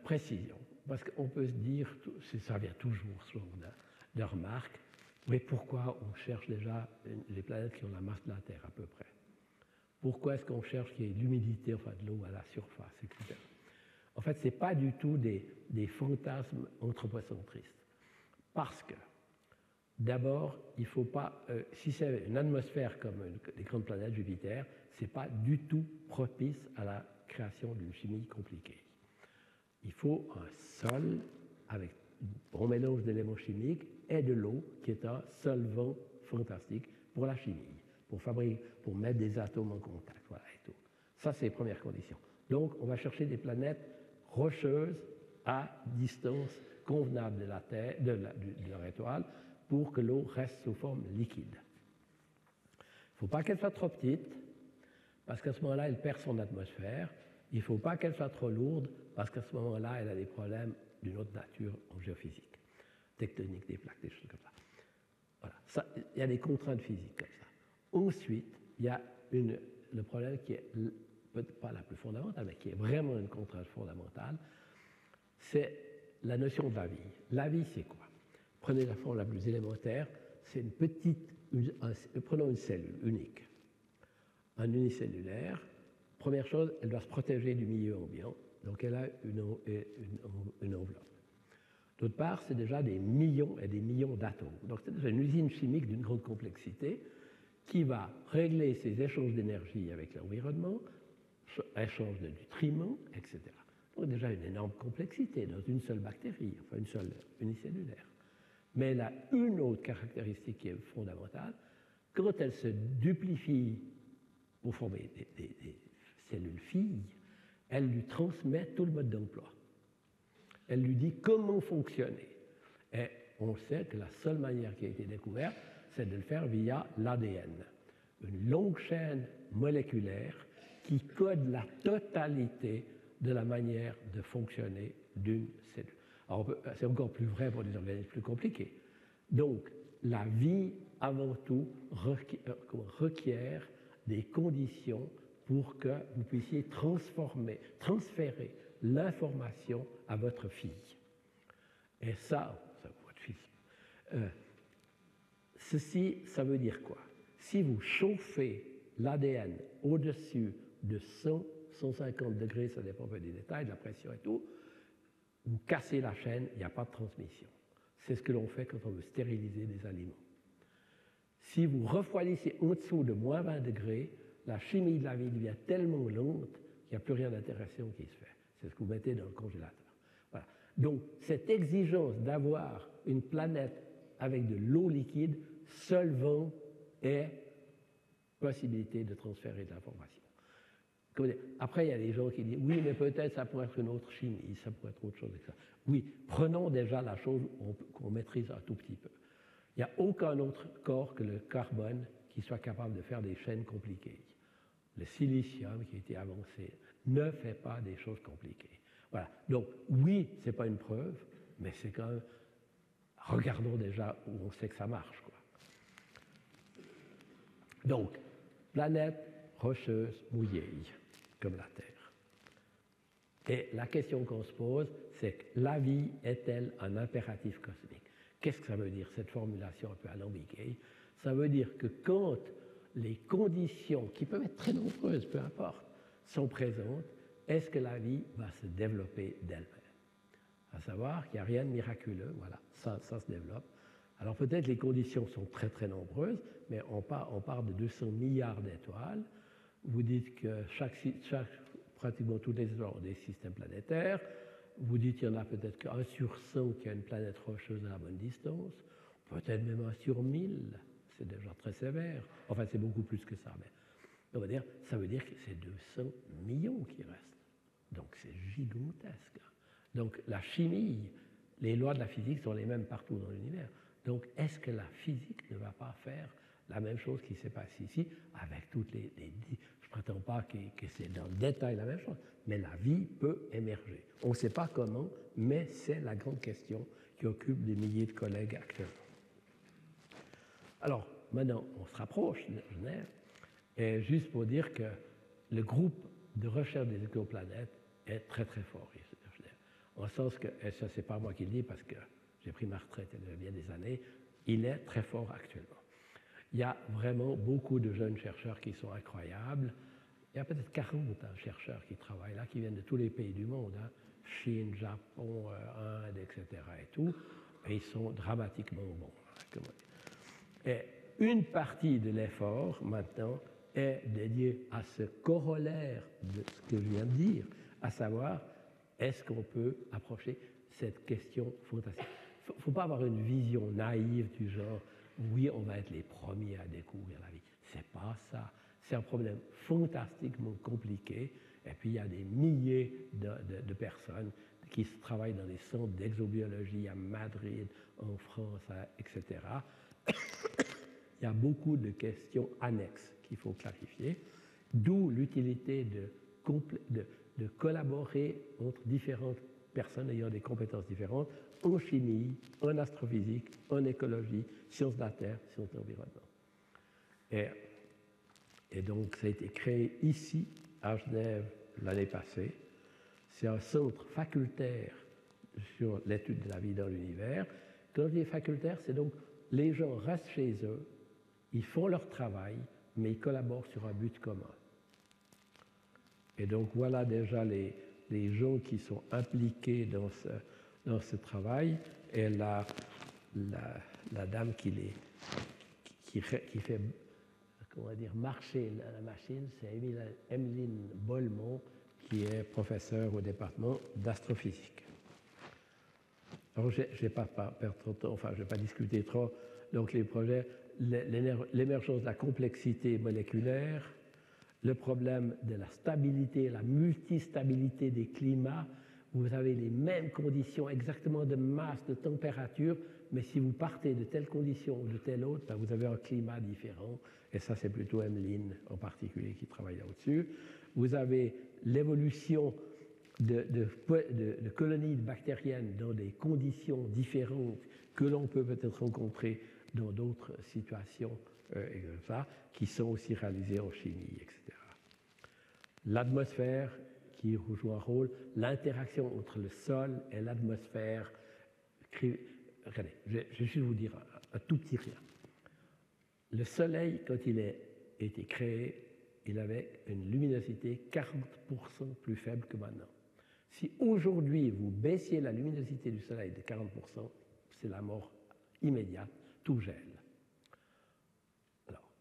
précision, parce qu'on peut se dire, ça vient toujours sur de remarques, mais pourquoi on cherche déjà les planètes qui ont la masse de la Terre à peu près? Pourquoi est-ce qu'on cherche qu'il y ait de l'humidité, enfin de l'eau à la surface, etc. En fait, ce n'est pas du tout des fantasmes anthropocentristes. Parce que, d'abord, il ne faut pas, si c'est une atmosphère comme les grandes planètes Jupiter, ce n'est pas du tout propice à la création d'une chimie compliquée. Il faut un sol avec un bon mélange d'éléments chimiques et de l'eau, qui est un solvant fantastique pour la chimie. Pour mettre des atomes en contact, voilà et tout. Ça, c'est les premières conditions. Donc, on va chercher des planètes rocheuses à distance convenable de la Terre, de leur étoile, pour que l'eau reste sous forme liquide. Il ne faut pas qu'elle soit trop petite, parce qu'à ce moment-là, elle perd son atmosphère. Il ne faut pas qu'elle soit trop lourde, parce qu'à ce moment-là, elle a des problèmes d'une autre nature en géophysique, tectonique des plaques, des choses comme ça. Voilà. Il y a des contraintes physiques comme ça. Ensuite, il y a le problème qui est peut-être pas la plus fondamentale, mais qui est vraiment une contrainte fondamentale, c'est la notion de la vie. La vie, c'est quoi? Prenez la forme la plus élémentaire, c'est prenons une cellule unique, un unicellulaire. Première chose, elle doit se protéger du milieu ambiant, donc elle a une enveloppe. D'autre part, c'est déjà des millions et des millions d'atomes. Donc c'est déjà une usine chimique d'une grande complexité qui va régler ses échanges d'énergie avec l'environnement, échange de nutriments, etc. Donc déjà une énorme complexité dans une seule bactérie, enfin une seule unicellulaire. Mais elle a une autre caractéristique qui est fondamentale. Quand elle se duplifie pour former des cellules filles, elle lui transmet tout le mode d'emploi. Elle lui dit comment fonctionner. Et on sait que la seule manière qui a été découverte, c'est de le faire via l'ADN, une longue chaîne moléculaire qui code la totalité de la manière de fonctionner d'une cellule. Alors, c'est encore plus vrai pour des organismes plus compliqués. Donc, la vie, avant tout, requiert des conditions pour que vous puissiez transférer l'information à votre fille. Et ça votre fille. Ceci, ça veut dire quoi? Si vous chauffez l'ADN au-dessus de 100, 150 degrés, ça dépend des détails, de la pression et tout, vous cassez la chaîne, il n'y a pas de transmission. C'est ce que l'on fait quand on veut stériliser des aliments. Si vous refroidissez en dessous de moins 20 degrés, la chimie de la vie devient tellement lente qu'il n'y a plus rien d'intéressant qui se fait. C'est ce que vous mettez dans le congélateur. Voilà. Donc, cette exigence d'avoir une planète avec de l'eau liquide, solvant et possibilité de transférer de l'information. Après, il y a des gens qui disent, oui, mais peut-être ça pourrait être une autre chimie, ça pourrait être autre chose que ça. Oui, prenons déjà la chose qu'on maîtrise un tout petit peu. Il n'y a aucun autre corps que le carbone qui soit capable de faire des chaînes compliquées. Le silicium qui a été avancé ne fait pas des choses compliquées. Voilà. Donc, oui, ce n'est pas une preuve, mais c'est quand même... Regardons déjà où on sait que ça marche, quoi. Donc, planète rocheuse mouillée, comme la Terre. Et la question qu'on se pose, c'est que la vie est-elle un impératif cosmique? Qu'est-ce que ça veut dire, cette formulation un peu alambiquée? Ça veut dire que quand les conditions, qui peuvent être très nombreuses, peu importe, sont présentes, est-ce que la vie va se développer d'elle-même? À savoir qu'il n'y a rien de miraculeux, voilà, ça se développe. Alors peut-être les conditions sont très très nombreuses, mais on part de 200 milliards d'étoiles. Vous dites que pratiquement toutes les étoiles ont des systèmes planétaires. Vous dites qu'il y en a peut-être qu'1 sur 100 qui a une planète rocheuse à la bonne distance, peut-être même 1 sur 1000, c'est déjà très sévère. Enfin, c'est beaucoup plus que ça, mais ça veut dire que c'est 200 millions qui restent. Donc c'est gigantesque. Donc la chimie, les lois de la physique sont les mêmes partout dans l'univers. Donc est-ce que la physique ne va pas faire la même chose qui s'est passée ici avec toutes les je ne prétends pas que c'est dans le détail la même chose, mais la vie peut émerger. On ne sait pas comment, mais c'est la grande question qui occupe des milliers de collègues actuellement. Alors, maintenant, on se rapproche de Genève, et juste pour dire que le groupe de recherche des exoplanètes est très très fort ici à Genève. En sens que, et ça c'est pas moi qui le dis parce que j'ai pris ma retraite il y a bien des années, il est très fort actuellement. Il y a vraiment beaucoup de jeunes chercheurs qui sont incroyables. Il y a peut-être 40 chercheurs qui travaillent là, qui viennent de tous les pays du monde, hein. Chine, Japon, Inde, etc. et tout, et ils sont dramatiquement bons. Et une partie de l'effort, maintenant, est dédiée à ce corollaire de ce que je viens de dire, à savoir, est-ce qu'on peut approcher cette question fantastique? Il ne faut pas avoir une vision naïve du genre, oui, on va être les premiers à découvrir la vie. Ce n'est pas ça. C'est un problème fantastiquement compliqué. Et puis, il y a des milliers de personnes qui travaillent dans des centres d'exobiologie à Madrid, en France, etc. Il y a beaucoup de questions annexes qu'il faut clarifier, d'où l'utilité de collaborer entre différentes personnes ayant des compétences différentes en chimie, en astrophysique, en écologie, sciences de la Terre, sciences de l'environnement. Et donc, ça a été créé ici, à Genève, l'année passée. C'est un centre facultaire sur l'étude de la vie dans l'univers. Quand je dis facultaire, c'est donc les gens restent chez eux, ils font leur travail, mais ils collaborent sur un but commun. Et donc, voilà déjà les gens qui sont impliqués dans ce travail. Et la dame qui fait comment dire, marcher la machine, c'est Emeline Bolmont, qui est professeure au département d'astrophysique. Alors, je ne vais pas perdre trop de temps, enfin, je ne vais pas discuter trop. Donc, les projets, l'émergence de la complexité moléculaire, le problème de la stabilité, la multistabilité des climats. Vous avez les mêmes conditions exactement de masse, de température, mais si vous partez de telles conditions ou de telles autres, ben vous avez un climat différent. Et ça, c'est plutôt Emeline en particulier qui travaille là-dessus. Vous avez l'évolution de colonies bactériennes dans des conditions différentes que l'on peut peut-être rencontrer dans d'autres situations et comme ça, qui sont aussi réalisées en chimie, etc. L'atmosphère qui joue un rôle, l'interaction entre le sol et l'atmosphère. Regardez, je vais juste vous dire un tout petit rien. Le Soleil, quand il a été créé, il avait une luminosité 40% plus faible que maintenant. Si aujourd'hui vous baissiez la luminosité du Soleil de 40%, c'est la mort immédiate, tout gèle. Alors,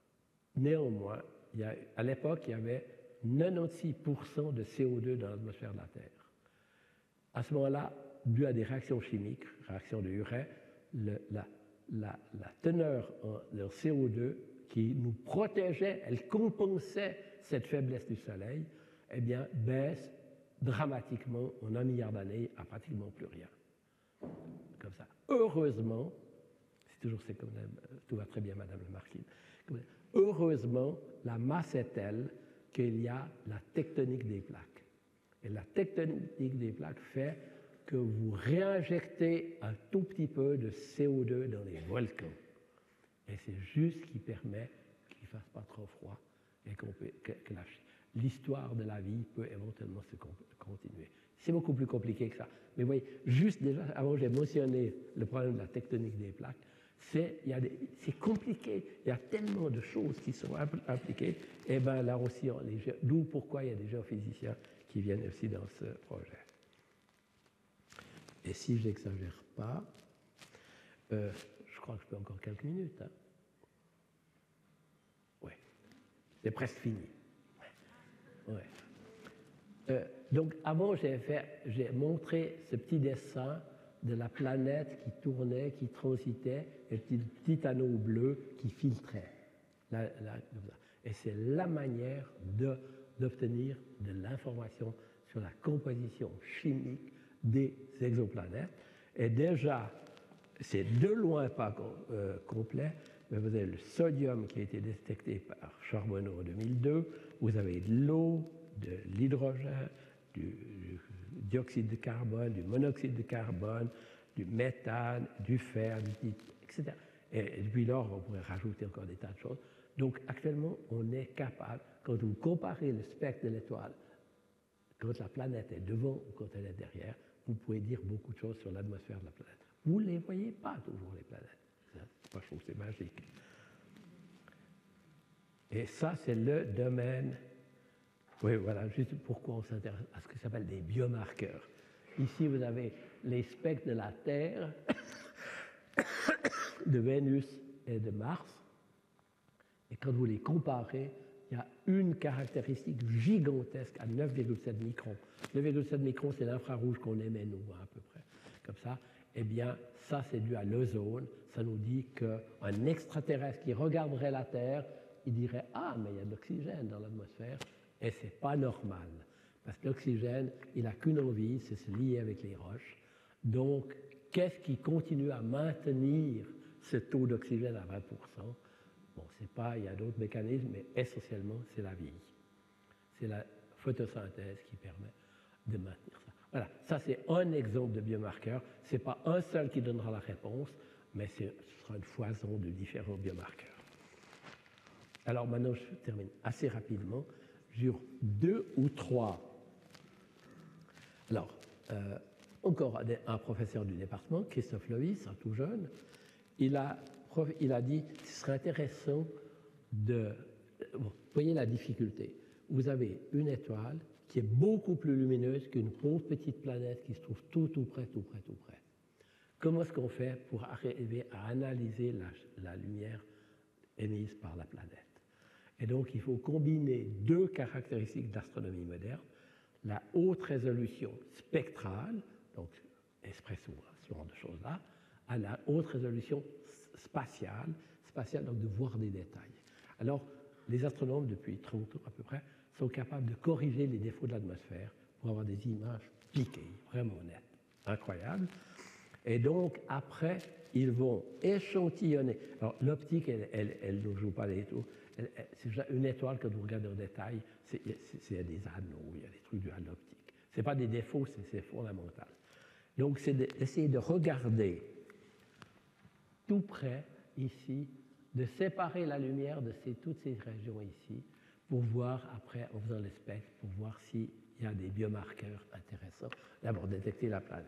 néanmoins, à l'époque, il y avait 96% de CO2 dans l'atmosphère de la Terre. À ce moment-là, dû à des réactions chimiques, réactions de Urey, la teneur en CO2 qui nous protégeait, elle compensait cette faiblesse du Soleil, eh bien, baisse dramatiquement en 1 milliard d'années à pratiquement plus rien. Comme ça. Heureusement, c'est comme tout va très bien, Madame le Marquis. Heureusement, la masse est telle qu'il y a la tectonique des plaques. Et la tectonique des plaques fait que vous réinjectez un tout petit peu de CO2 dans les volcans. Et c'est juste ce qui permet qu'il ne fasse pas trop froid et que l'histoire de la vie peut éventuellement se continuer. C'est beaucoup plus compliqué que ça. Mais vous voyez, juste déjà, avant j'ai mentionné le problème de la tectonique des plaques, c'est compliqué. Il y a tellement de choses qui sont impliquées. Et bien là aussi, d'où pourquoi il y a des géophysiciens qui viennent aussi dans ce projet. Et si je n'exagère pas, je crois que je peux encore quelques minutes. Hein. Oui, c'est presque fini. Ouais. Donc avant, j'ai montré ce petit dessin de la planète qui tournait, qui transitait, et le petit anneau bleu qui filtrait. Et c'est la manière d'obtenir de l'information sur la composition chimique des exoplanètes. Et déjà, c'est de loin pas complet, mais vous avez le sodium qui a été détecté par Charbonneau en 2002, vous avez de l'eau, de l'hydrogène, du dioxyde de carbone, du monoxyde de carbone, du méthane, du fer, du titre, etc. Et depuis lors, on pourrait rajouter encore des tas de choses. Donc actuellement, on est capable, quand vous comparez le spectre de l'étoile, quand la planète est devant ou quand elle est derrière, vous pouvez dire beaucoup de choses sur l'atmosphère de la planète. Vous ne les voyez pas toujours, les planètes. Moi, je trouve que c'est magique. Et ça, c'est le domaine. Oui, voilà, juste pourquoi on s'intéresse à ce qui s'appelle des biomarqueurs. Ici, vous avez les spectres de la Terre, de Vénus et de Mars. Et quand vous les comparez, il y a une caractéristique gigantesque à 9,7 microns. 9,7 microns, c'est l'infrarouge qu'on émet, nous, à peu près. Comme ça, eh bien, ça, c'est dû à l'ozone. Ça nous dit qu'un extraterrestre qui regarderait la Terre, il dirait « Ah, mais il y a de l'oxygène dans l'atmosphère ». Et ce n'est pas normal. Parce que l'oxygène, il n'a qu'une envie, c'est se lier avec les roches. Donc, qu'est-ce qui continue à maintenir ce taux d'oxygène à 20%? Bon, c'est pas, il y a d'autres mécanismes, mais essentiellement, c'est la vie. C'est la photosynthèse qui permet de maintenir ça. Voilà, ça c'est un exemple de biomarqueur. Ce n'est pas un seul qui donnera la réponse, mais ce sera une foison de différents biomarqueurs. Alors maintenant, je termine assez rapidement sur 2 ou 3. Alors, encore un professeur du département, Christophe Loïs, un tout jeune, il a dit que ce serait intéressant de... Bon, voyez la difficulté. Vous avez une étoile qui est beaucoup plus lumineuse qu'une pauvre petite planète qui se trouve tout près. Comment est-ce qu'on fait pour arriver à analyser la lumière émise par la planète? Et donc, il faut combiner deux caractéristiques d'astronomie moderne, la haute résolution spectrale, donc espresso, ce genre de choses-là, à la haute résolution spatiale, donc de voir des détails. Alors, les astronomes, depuis 30 ans à peu près, sont capables de corriger les défauts de l'atmosphère pour avoir des images piquées, vraiment nettes, incroyables. Et donc, après, ils vont échantillonner. Alors, l'optique, elle ne joue pas les tours. C'est une étoile, quand vous regardez en détail, il y a des anneaux, il y a des trucs du l'optique. Ce n'est pas des défauts, c'est fondamental. Donc, c'est d'essayer de regarder tout près, ici, de séparer la lumière de toutes ces régions ici, pour voir, après, en faisant les spectres, pour voir s'il y a des biomarqueurs intéressants, d'abord détecter la planète.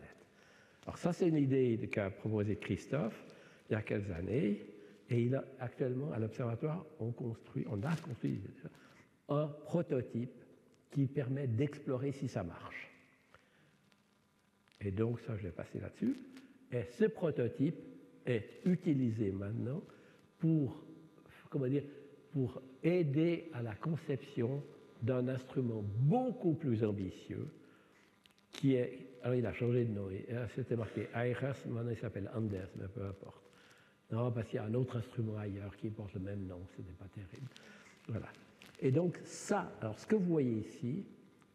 Alors ça, c'est une idée qu'a proposée Christophe il y a quelques années, et actuellement, à l'Observatoire, on a construit un prototype qui permet d'explorer si ça marche. Et donc, ça, je vais passer là-dessus. Et ce prototype est utilisé maintenant pour aider à la conception d'un instrument beaucoup plus ambitieux qui est... Alors, il a changé de nom. C'était marqué AIRAS, maintenant il s'appelle Anders, mais peu importe. Non, parce qu'il y a un autre instrument ailleurs qui porte le même nom, ce n'est pas terrible. Voilà. Et donc, ça, alors ce que vous voyez ici,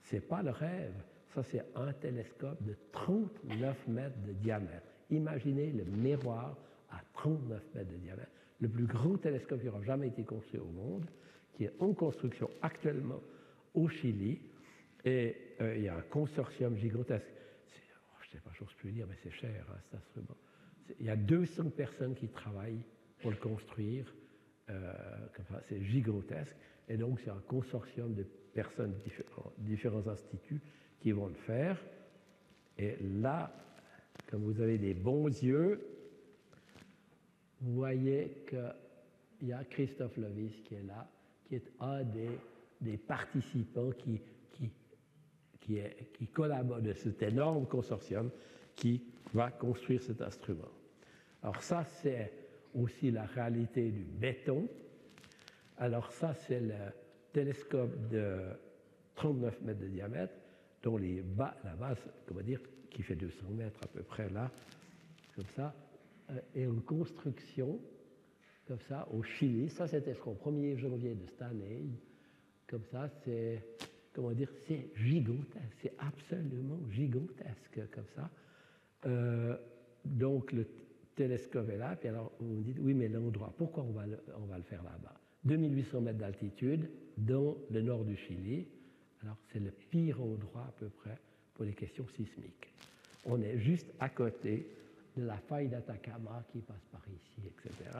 ce n'est pas le rêve. Ça, c'est un télescope de 39 mètres de diamètre. Imaginez le miroir à 39 mètres de diamètre. Le plus grand télescope qui aura jamais été construit au monde, qui est en construction actuellement au Chili. Et il y a un consortium gigantesque. Je ne sais pas, j'ose plus dire, mais c'est cher, hein, cet instrument. Il y a 200 personnes qui travaillent pour le construire. C'est gigantesque. Et donc, c'est un consortium de personnes, différents instituts qui vont le faire. Et là, comme vous avez des bons yeux, vous voyez qu'il y a Christophe Lovis qui est là, qui est un des participants qui collabore de cet énorme consortium qui va construire cet instrument. Alors ça, c'est aussi la réalité du béton. Alors ça, c'est le télescope de 39 mètres de diamètre, dont la base, comment dire, qui fait 200 mètres à peu près là, comme ça, et une construction, comme ça, au Chili. Ça, c'était jusqu'au 1er janvier de cette année. Comme ça, c'est, comment dire, c'est gigantesque, c'est absolument gigantesque, comme ça. Donc, le télescope est là, puis alors, vous me dites, oui, mais l'endroit, pourquoi on va le faire là-bas? 2800 mètres d'altitude, dans le nord du Chili. Alors, c'est le pire endroit, à peu près, pour les questions sismiques. On est juste à côté de la faille d'Atacama qui passe par ici, etc.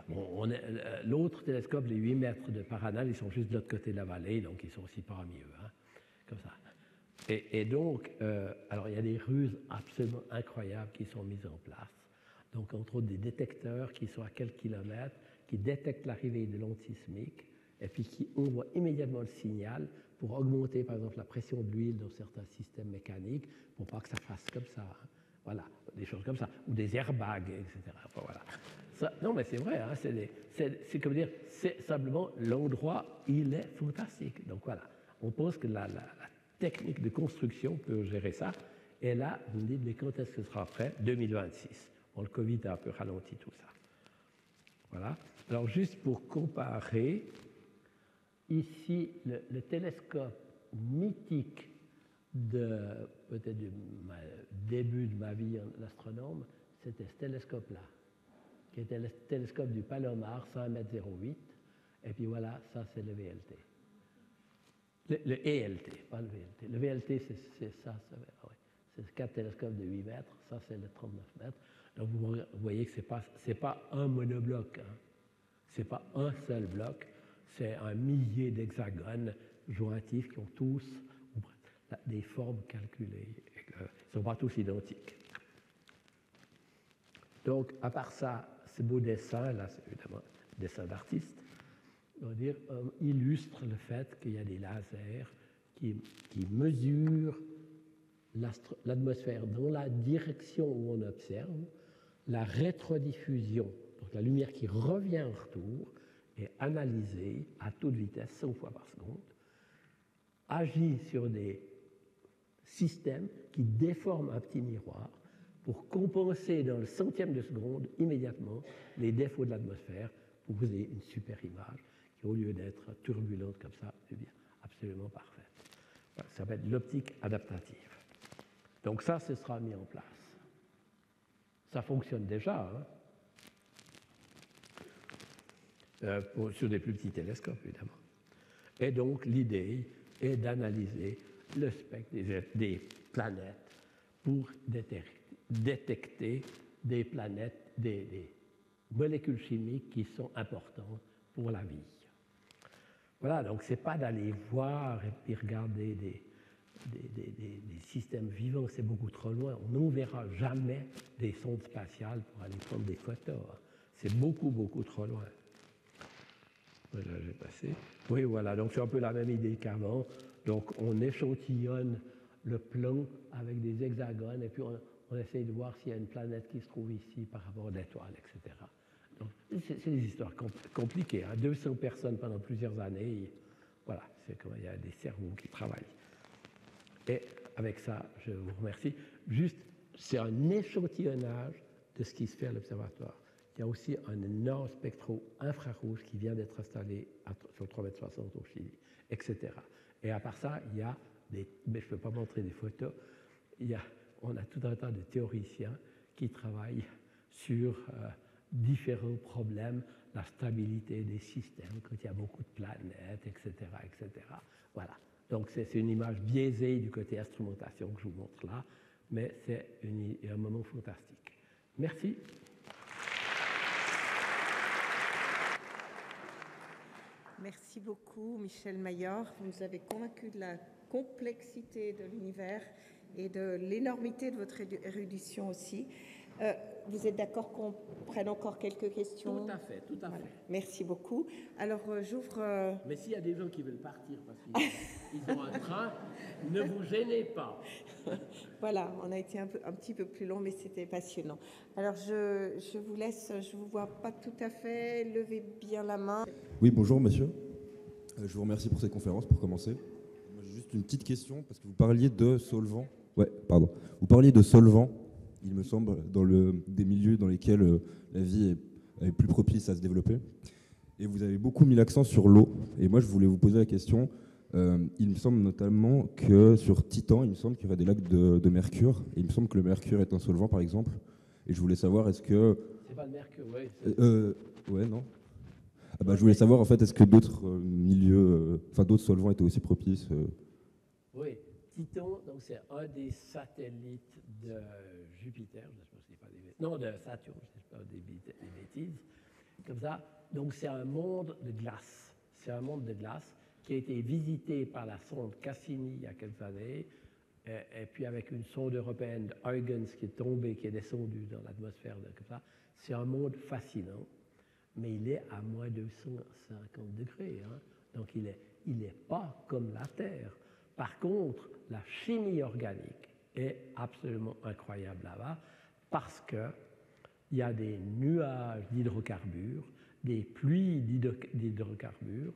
Bon, l'autre télescope, les 8 mètres de Paranal, ils sont juste de l'autre côté de la vallée, donc ils sont aussi parmi eux, hein, comme ça. Et donc, alors il y a des ruses absolument incroyables qui sont mises en place. Donc, entre autres, des détecteurs qui sont à quelques kilomètres, qui détectent l'arrivée de l'onde sismique, et puis qui envoient immédiatement le signal pour augmenter, par exemple, la pression de l'huile dans certains systèmes mécaniques, pour pas que ça fasse comme ça. Hein. Voilà, des choses comme ça, ou des airbags, etc. Enfin, voilà. Ça, non, mais c'est vrai, hein, c'est comme dire, c'est simplement l'endroit, il est fantastique. Donc voilà, on pense que la technique de construction peut gérer ça. Et là, vous me dites, mais quand est-ce que ce sera prêt? 2026. Bon, le Covid a un peu ralenti tout ça. Voilà. Alors, juste pour comparer, ici, le télescope mythique peut-être du début de ma vie d'astronome, c'était ce télescope-là, qui était le télescope du Palomar, 100,08 m. Et puis voilà, ça, c'est le VLT. Le ELT, pas le VLT. Le VLT, c'est ça. Ouais. C'est 4 télescopes de 8 mètres. Ça, c'est le 39 mètres. Donc, vous voyez que ce n'est pas un monobloc. Hein. Ce n'est pas un seul bloc. C'est un millier d'hexagones jointifs qui ont tous des formes calculées. Ils ne sont pas tous identiques. Donc, à part ça, ce beau dessin, là, c'est évidemment un dessin d'artiste. illustre le fait qu'il y a des lasers qui mesurent l'atmosphère dans la direction où on observe, la rétrodiffusion, donc la lumière qui revient en retour, est analysée à toute vitesse, 100 fois par seconde, agit sur des systèmes qui déforment un petit miroir pour compenser dans le centième de seconde immédiatement les défauts de l'atmosphère pour vous ayez une super image qui, au lieu d'être turbulente comme ça, devient absolument parfaite. Voilà, ça va être l'optique adaptative. Donc ça, ce sera mis en place. Ça fonctionne déjà, hein, sur des plus petits télescopes, évidemment. Et donc, l'idée est d'analyser le spectre des planètes pour détecter des planètes, des molécules chimiques qui sont importantes pour la vie. Voilà, donc ce n'est pas d'aller voir et puis regarder des systèmes vivants, c'est beaucoup trop loin. On ne verra jamais des sondes spatiales pour aller prendre des photos. C'est beaucoup, beaucoup trop loin. Voilà, j'ai passé. Oui, voilà, donc c'est un peu la même idée qu'avant. Donc on échantillonne le plan avec des hexagones et puis on essaye de voir s'il y a une planète qui se trouve ici par rapport à l'étoile, etc. Donc c'est des histoires compliquées. 200 personnes pendant plusieurs années, voilà, c'est comme il y a des cerveaux qui travaillent. Et avec ça, je vous remercie. Juste, c'est un échantillonnage de ce qui se fait à l'observatoire. Il y a aussi un énorme spectro-infrarouge qui vient d'être installé sur 3,60 m au Chili, etc. Et à part ça, il y a mais je ne peux pas montrer des photos, on a tout un tas de théoriciens qui travaillent sur différents problèmes, la stabilité des systèmes, quand il y a beaucoup de planètes, etc. etc. Voilà. Donc c'est une image biaisée du côté instrumentation que je vous montre là, mais c'est un moment fantastique. Merci. Merci beaucoup, Michel Mayor. Vous nous avez convaincu de la complexité de l'univers et de l'énormité de votre érudition aussi. Vous êtes d'accord qu'on prenne encore quelques questions? Tout à fait, tout à fait. Merci beaucoup. Alors, j'ouvre... Mais s'il y a des gens qui veulent partir parce qu'ils ont un train, ne vous gênez pas. Voilà, on a été un petit peu plus long, mais c'était passionnant. Alors, je vous laisse, je ne vous vois pas tout à fait, levez bien la main. Oui, bonjour monsieur. Je vous remercie pour cette conférence, pour commencer. J'ai juste une petite question, parce que vous parliez de solvants. Ouais, pardon. Vous parliez de solvants, il me semble, dans des milieux dans lesquels la vie est plus propice à se développer. Et vous avez beaucoup mis l'accent sur l'eau. Et moi, je voulais vous poser la question. Il me semble notamment que sur Titan, il me semble qu'il y aurait des lacs de mercure. Et il me semble que le mercure est un solvant, par exemple. Et je voulais savoir, est-ce que... C'est pas le mercure, oui. Ouais, non. Ah bah, je voulais savoir, en fait, est-ce que d'autres milieux, d'autres solvants étaient aussi propices Oui. Titan, donc c'est un des satellites de Jupiter, je ne sais pas si c'est pas des bêtises. Non, de Saturne, je ne sais pas des bêtises. Comme ça. Donc c'est un monde de glace. C'est un monde de glace qui a été visité par la sonde Cassini il y a quelques années, et puis avec une sonde européenne de Huygens qui est tombée, qui est descendue dans l'atmosphère, comme ça. C'est un monde fascinant, mais il est à moins de 250 degrés. Hein. Donc il est pas comme la Terre. Par contre, la chimie organique est absolument incroyable là-bas parce qu'il y a des nuages d'hydrocarbures, des pluies d'hydrocarbures,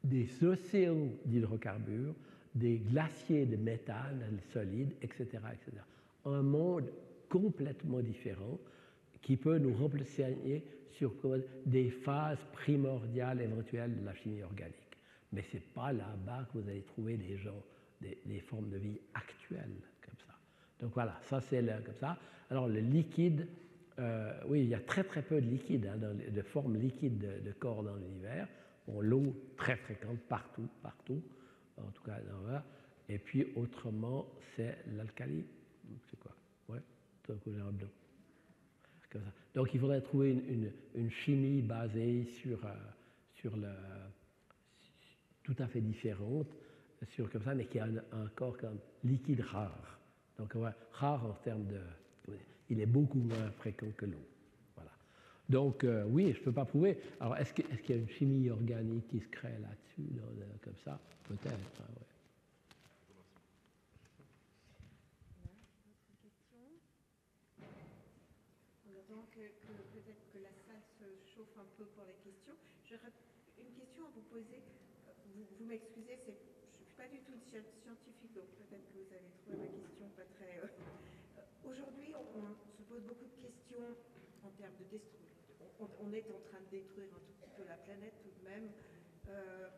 des océans d'hydrocarbures, des glaciers de méthane solide, etc., etc. Un monde complètement différent qui peut nous renseigner sur des phases primordiales éventuelles de la chimie organique. Mais ce n'est pas là-bas que vous allez trouver des formes de vie actuelles comme ça. Donc voilà, ça c'est comme ça. Alors le liquide, oui, il y a très très peu de liquide, hein, de formes liquides de corps dans l'univers. Bon, l'eau très fréquente partout, en tout cas dans là. Et puis autrement, c'est l'alcali. C'est quoi? Ouais, tout un coup blanc. Comme ça. Donc il faudrait trouver une chimie basée sur tout à fait différente, comme ça, mais qui a un corps comme liquide rare. Donc rare en termes de... Il est beaucoup moins fréquent que l'eau. Voilà. Donc, oui, je ne peux pas prouver. Alors, est-ce qu'il y a une chimie organique qui se crée là-dessus, comme ça? Peut-être, hein, ouais. Peut-être que la salle se chauffe un peu pour les questions. J'aurais une question à vous poser. Vous m'excusez, je ne suis pas du tout scientifique, donc peut-être que vous avez trouvé ma question pas très... Aujourd'hui, on se pose beaucoup de questions en termes de destruction. On est en train de détruire un tout petit peu la planète tout de même.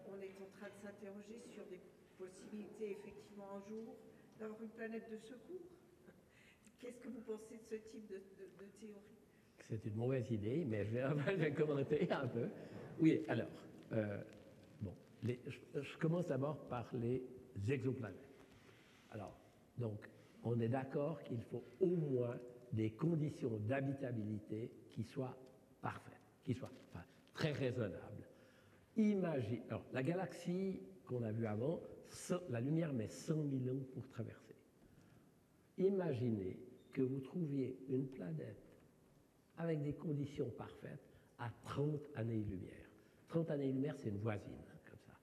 On est en train de s'interroger sur des possibilités, effectivement, un jour, d'avoir une planète de secours. Qu'est-ce que vous pensez de ce type de théorie? C'est une mauvaise idée, mais je vais commenter un peu. Oui, alors, bon, je commence d'abord par les exoplanètes. Alors, donc, on est d'accord qu'il faut au moins des conditions d'habitabilité qui soient parfaites, qui soient très raisonnables. Imagine, alors, la galaxie qu'on a vue avant, la lumière met 100 000 ans pour traverser. Imaginez que vous trouviez une planète avec des conditions parfaites à 30 années-lumière. 30 années-lumière, c'est une voisine, comme ça.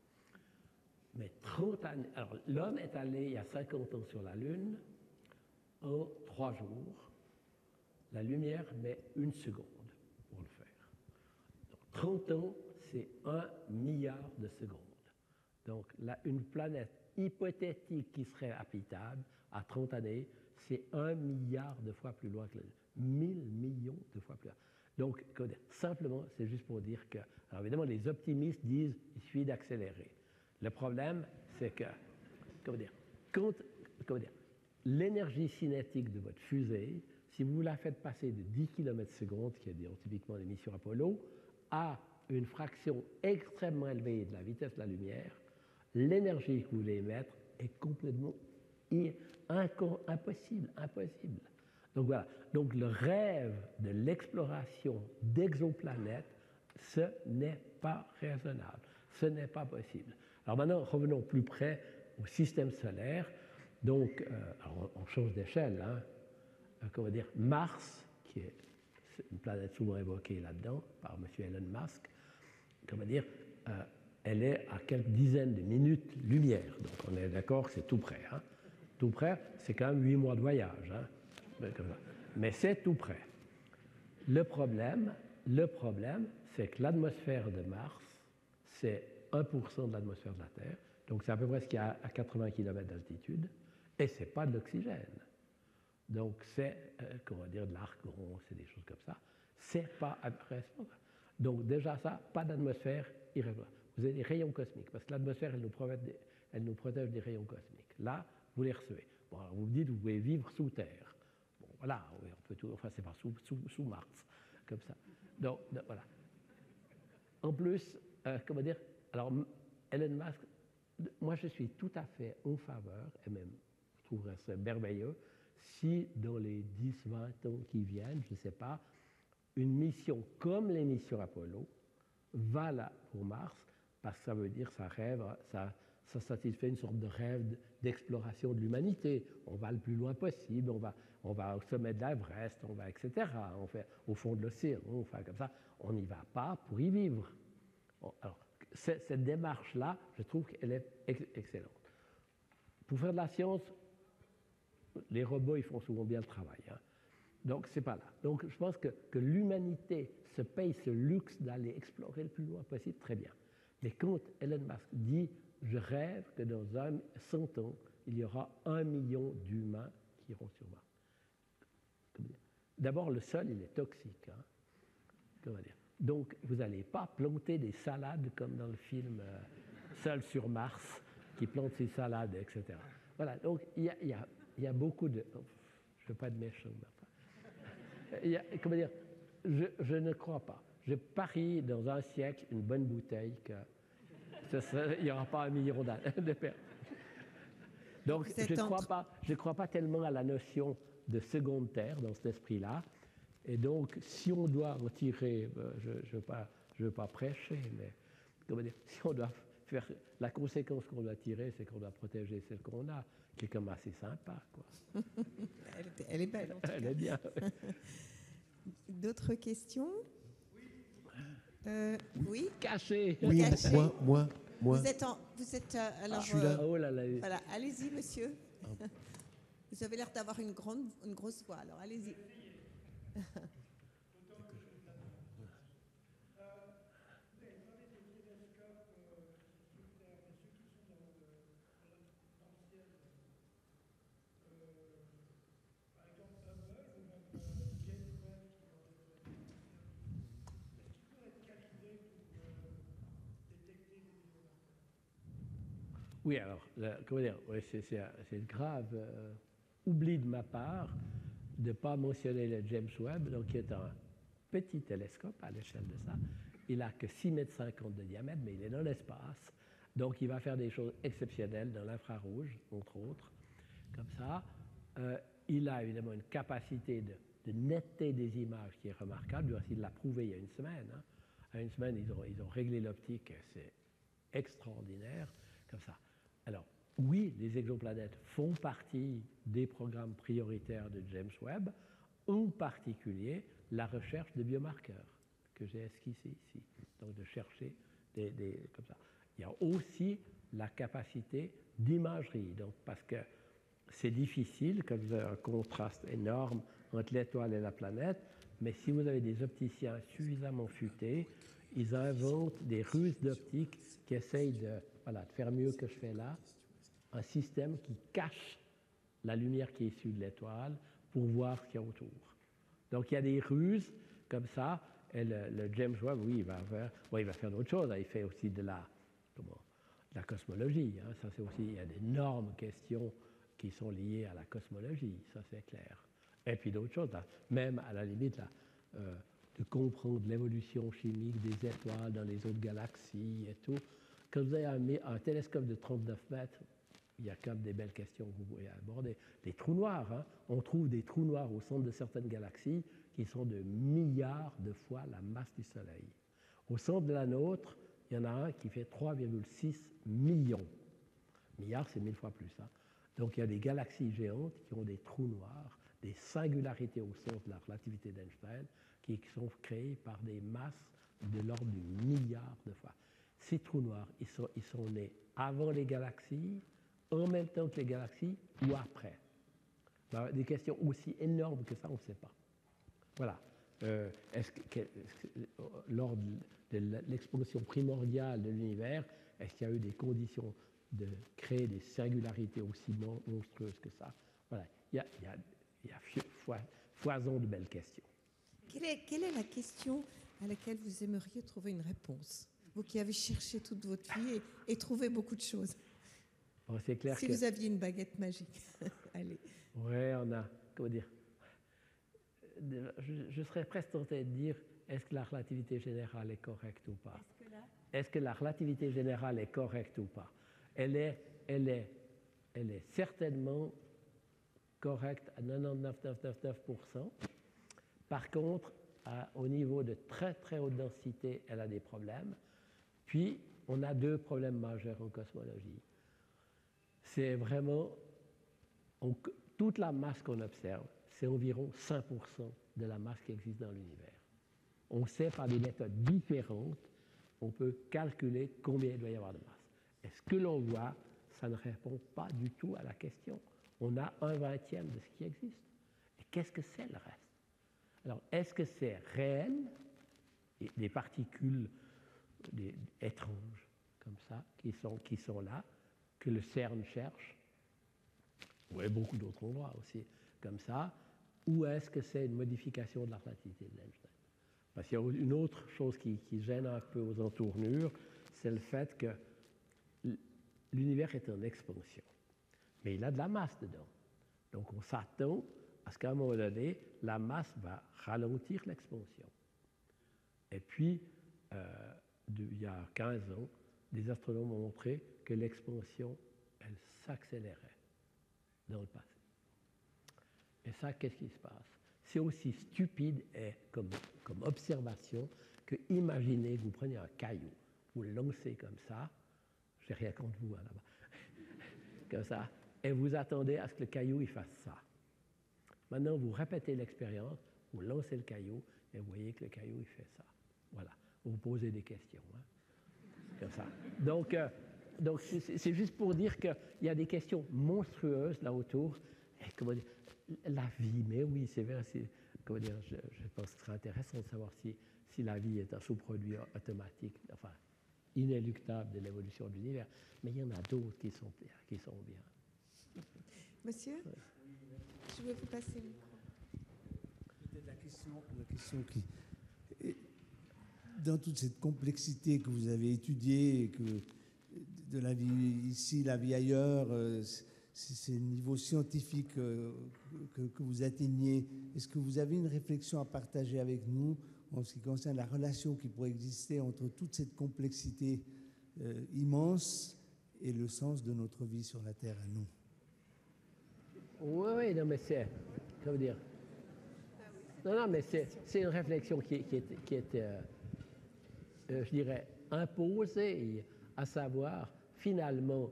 Mais 30 années... Alors, l'homme est allé il y a 50 ans sur la Lune, en 3 jours. La lumière met 1 seconde pour le faire. Donc, 30 ans, c'est 1 milliard de secondes. Donc, une planète hypothétique qui serait habitable à 30 années, c'est 1 milliard de fois plus loin que la Lune. 1000 millions de fois plus loin. Donc, simplement, c'est juste pour dire que... Alors, évidemment, les optimistes disent qu'il suffit d'accélérer. Le problème, c'est que... l'énergie cinétique de votre fusée, si vous la faites passer de 10 km/s, qui est typiquement les missions Apollo, à une fraction extrêmement élevée de la vitesse de la lumière, l'énergie que vous voulez émettre est complètement impossible. Donc voilà. Donc le rêve de l'exploration d'exoplanètes, ce n'est pas raisonnable. Ce n'est pas possible. Alors maintenant, revenons plus près au système solaire. Donc, alors on change d'échelle. Hein. Comment dire, Mars, qui est une planète souvent évoquée là-dedans par M. Elon Musk, comment dire, elle est à quelques dizaines de minutes-lumière. Donc on est d'accord que c'est tout près. Hein. Tout près, c'est quand même 8 mois de voyage. Hein. Mais c'est tout près. Le problème, c'est que l'atmosphère de Mars, c'est 1% de l'atmosphère de la Terre. Donc c'est à peu près ce qu'il y a à 80 km d'altitude. Et ce n'est pas de l'oxygène. Donc c'est, comment dire, de l'argon, c'est des choses comme ça. C'est pas responsable. Donc déjà ça, pas d'atmosphère irrégulière. Vous avez des rayons cosmiques, parce que l'atmosphère, elle nous protège des rayons cosmiques. Là, vous les recevez. Bon, alors vous vous dites, vous pouvez vivre sous Terre. Bon, voilà, oui, on peut tout, enfin, c'est pas sous Mars, comme ça. Donc voilà. En plus, comment dire, alors Elon Musk, moi je suis tout à fait en faveur, et même je trouverais ça merveilleux, si dans les 10-20 ans qui viennent, je ne sais pas, une mission comme les missions Apollo va là pour Mars, parce que ça veut dire ça satisfait une sorte de rêve d'exploration de l'humanité. On va le plus loin possible, on va au sommet de l'Everest, on va, etc. On fait au fond de l'océan, on fait comme ça. On n'y va pas pour y vivre. Bon, alors, cette démarche-là, je trouve qu'elle est excellente. Pour faire de la science, les robots, ils font souvent bien le travail. Hein. Donc, c'est pas là. Donc, je pense que l'humanité se paye ce luxe d'aller explorer le plus loin possible, très bien. Mais quand Elon Musk dit « je rêve que dans 100 ans, il y aura 1 million d'humains qui iront sur Mars ». D'abord, le sol, il est toxique. Hein. Comment dire ? Donc, vous n'allez pas planter des salades comme dans le film Seul sur Mars, qui plante ses salades, etc. Voilà, donc il y a beaucoup de... Je ne veux pas être méchant, comment dire, je ne crois pas. Je parie dans un siècle, une bonne bouteille, qu'il n'y aura pas 1 million de personnes. Donc, je ne crois pas tellement à la notion de seconde terre dans cet esprit-là. Et donc, si on doit en tirer, je ne veux pas prêcher, mais comment dire, si on doit faire la conséquence qu'on doit tirer, c'est qu'on doit protéger celle qu'on a, qui est comme assez sympa, quoi. Elle est belle. En tout cas. Elle est bien. D'autres questions? Oui. Caché. Oui, Caché. moi. Vous êtes alors. Je suis là. Oh là là. Voilà, allez-y, monsieur. Vous avez l'air d'avoir une grosse voix, alors allez-y. Oui, alors, comment dire, ouais, c'est grave oubli de ma part de ne pas mentionner le James Webb, donc, qui est un petit télescope à l'échelle de ça. Il n'a que 6,50 mètres de diamètre, mais il est dans l'espace. Donc, il va faire des choses exceptionnelles dans l'infrarouge, entre autres, comme ça. Il a évidemment une capacité de netteté des images qui est remarquable. Il l'a prouvé il y a une semaine. Hein. À une semaine, ils ont réglé l'optique, c'est extraordinaire, comme ça. Alors, oui, les exoplanètes font partie des programmes prioritaires de James Webb, en particulier la recherche de biomarqueurs que j'ai esquissé ici. Donc, de chercher comme ça. Il y a aussi la capacité d'imagerie, donc parce que c'est difficile, comme vous avez un contraste énorme entre l'étoile et la planète, mais si vous avez des opticiens suffisamment futés, ils inventent des ruses d'optique qui essayent de faire mieux que je fais là, un système qui cache la lumière qui est issue de l'étoile pour voir ce qu'il y a autour. Donc il y a des ruses comme ça, et le James Webb, oui, il va faire d'autres choses. Il fait aussi de la cosmologie. Hein. Ça, c'est aussi, il y a d'énormes questions qui sont liées à la cosmologie, ça c'est clair. Et puis d'autres choses, là, même à la limite, là, de comprendre l'évolution chimique des étoiles dans les autres galaxies et tout. Quand vous avez un télescope de 39 mètres, il y a quand même des belles questions que vous pouvez aborder. Les trous noirs, hein, on trouve des trous noirs au centre de certaines galaxies qui sont de milliards de fois la masse du Soleil. Au centre de la nôtre, il y en a un qui fait 3,6 millions. Milliards, c'est 1000 fois plus. Hein. Donc il y a des galaxies géantes qui ont des trous noirs, des singularités au sens de la relativité d'Einstein, qui sont créées par des masses de l'ordre du milliard de fois. Ces trous noirs, ils sont nés avant les galaxies, en même temps que les galaxies ou après. Alors, des questions aussi énormes que ça, on ne sait pas. Voilà. Lors de l'expansion primordiale de l'univers, est-ce qu'il y a eu des conditions de créer des singularités aussi monstrueuses que ça? Voilà. Il y a foison de belles questions. Quelle est la question à laquelle vous aimeriez trouver une réponse? Vous qui avez cherché toute votre vie et trouvé beaucoup de choses. Bon, c'est clair si vous aviez une baguette magique. Allez. Oui, on a, comment dire, je serais presque tenté de dire, est-ce que la relativité générale est correcte ou pas? Est-ce que la relativité générale est correcte ou pas? Elle est certainement correcte à 99,999%. Par contre, au niveau de très très haute densité, elle a des problèmes. Puis, on a deux problèmes majeurs en cosmologie. C'est vraiment, toute la masse qu'on observe, c'est environ 5% de la masse qui existe dans l'univers. On sait par des méthodes différentes, on peut calculer combien il doit y avoir de masse. Et ce que l'on voit, ça ne répond pas du tout à la question. On a 1/20 de ce qui existe. Et qu'est-ce que c'est le reste? Alors, est-ce que c'est réel, des particules étranges, comme ça, qui sont là, que le CERN cherche, ou beaucoup d'autres endroits aussi, comme ça, ou est-ce que c'est une modification de la relativité d'Einstein? Parce qu'il y a une autre chose qui gêne un peu aux entournures, c'est le fait que l'univers est en expansion. Mais il a de la masse dedans. Donc on s'attend à ce qu'à un moment donné, la masse va ralentir l'expansion. Et puis, il y a 15 ans, des astronomes ont montré que l'expansion, elle s'accélérait dans le passé. Et ça, qu'est-ce qui se passe? C'est aussi stupide et comme observation que imaginez que vous prenez un caillou, vous le lancez comme ça, je n'ai rien contre vous hein, là-bas, comme ça, et vous attendez à ce que le caillou il fasse ça. Maintenant, vous répétez l'expérience, vous lancez le caillou et vous voyez que le caillou il fait ça. Voilà. pour vous poser des questions. Hein. Comme ça. Donc c'est juste pour dire qu'il y a des questions monstrueuses là autour. Et, comment dire, la vie, mais oui, c'est vrai, comment dire, je pense que ce serait intéressant de savoir si la vie est un sous-produit automatique, enfin, inéluctable de l'évolution de l'univers. Mais il y en a d'autres qui sont bien. Monsieur, je vais vous passer le micro. Peut-être la question qui... Dans toute cette complexité que vous avez étudiée, de la vie ici, la vie ailleurs, ces niveaux scientifiques que vous atteignez, est-ce que vous avez une réflexion à partager avec nous en ce qui concerne la relation qui pourrait exister entre toute cette complexité immense et le sens de notre vie sur la Terre à nous? Oui, non, mais c'est, comment dire, non, mais c'est une réflexion qui est je dirais, imposée, à savoir, finalement,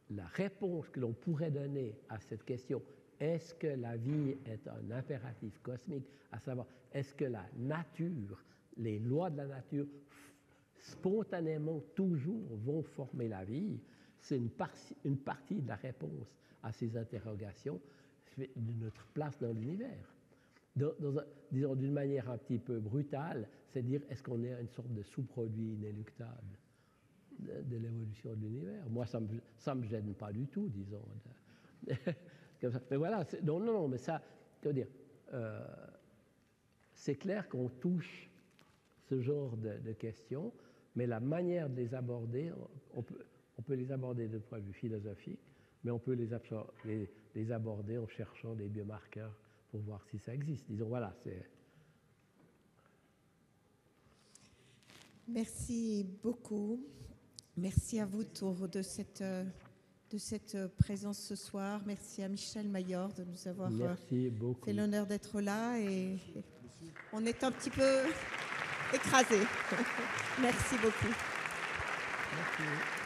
la réponse que l'on pourrait donner à cette question, est-ce que la vie est un impératif cosmique, à savoir, est-ce que la nature, les lois de la nature, spontanément, toujours vont former la vie, c'est une partie de la réponse à ces interrogations de notre place dans l'univers. Disons d'une manière un petit peu brutale, c'est dire est-ce qu'on est une sorte de sous-produit inéluctable de l'évolution de l'univers. Moi, ça me gêne pas du tout, disons. Comme ça. Mais voilà, non, mais ça, comment dire, c'est clair qu'on touche ce genre de questions, mais la manière de les aborder, on peut les aborder de point de vue philosophique, mais on peut les aborder en cherchant des biomarqueurs pour voir si ça existe. Disons, voilà, c'est... Merci beaucoup. Merci à vous autour de cette présence ce soir. Merci à Michel Mayor de nous avoir fait l'honneur d'être là. Et on est un petit peu écrasés. Merci beaucoup. Merci.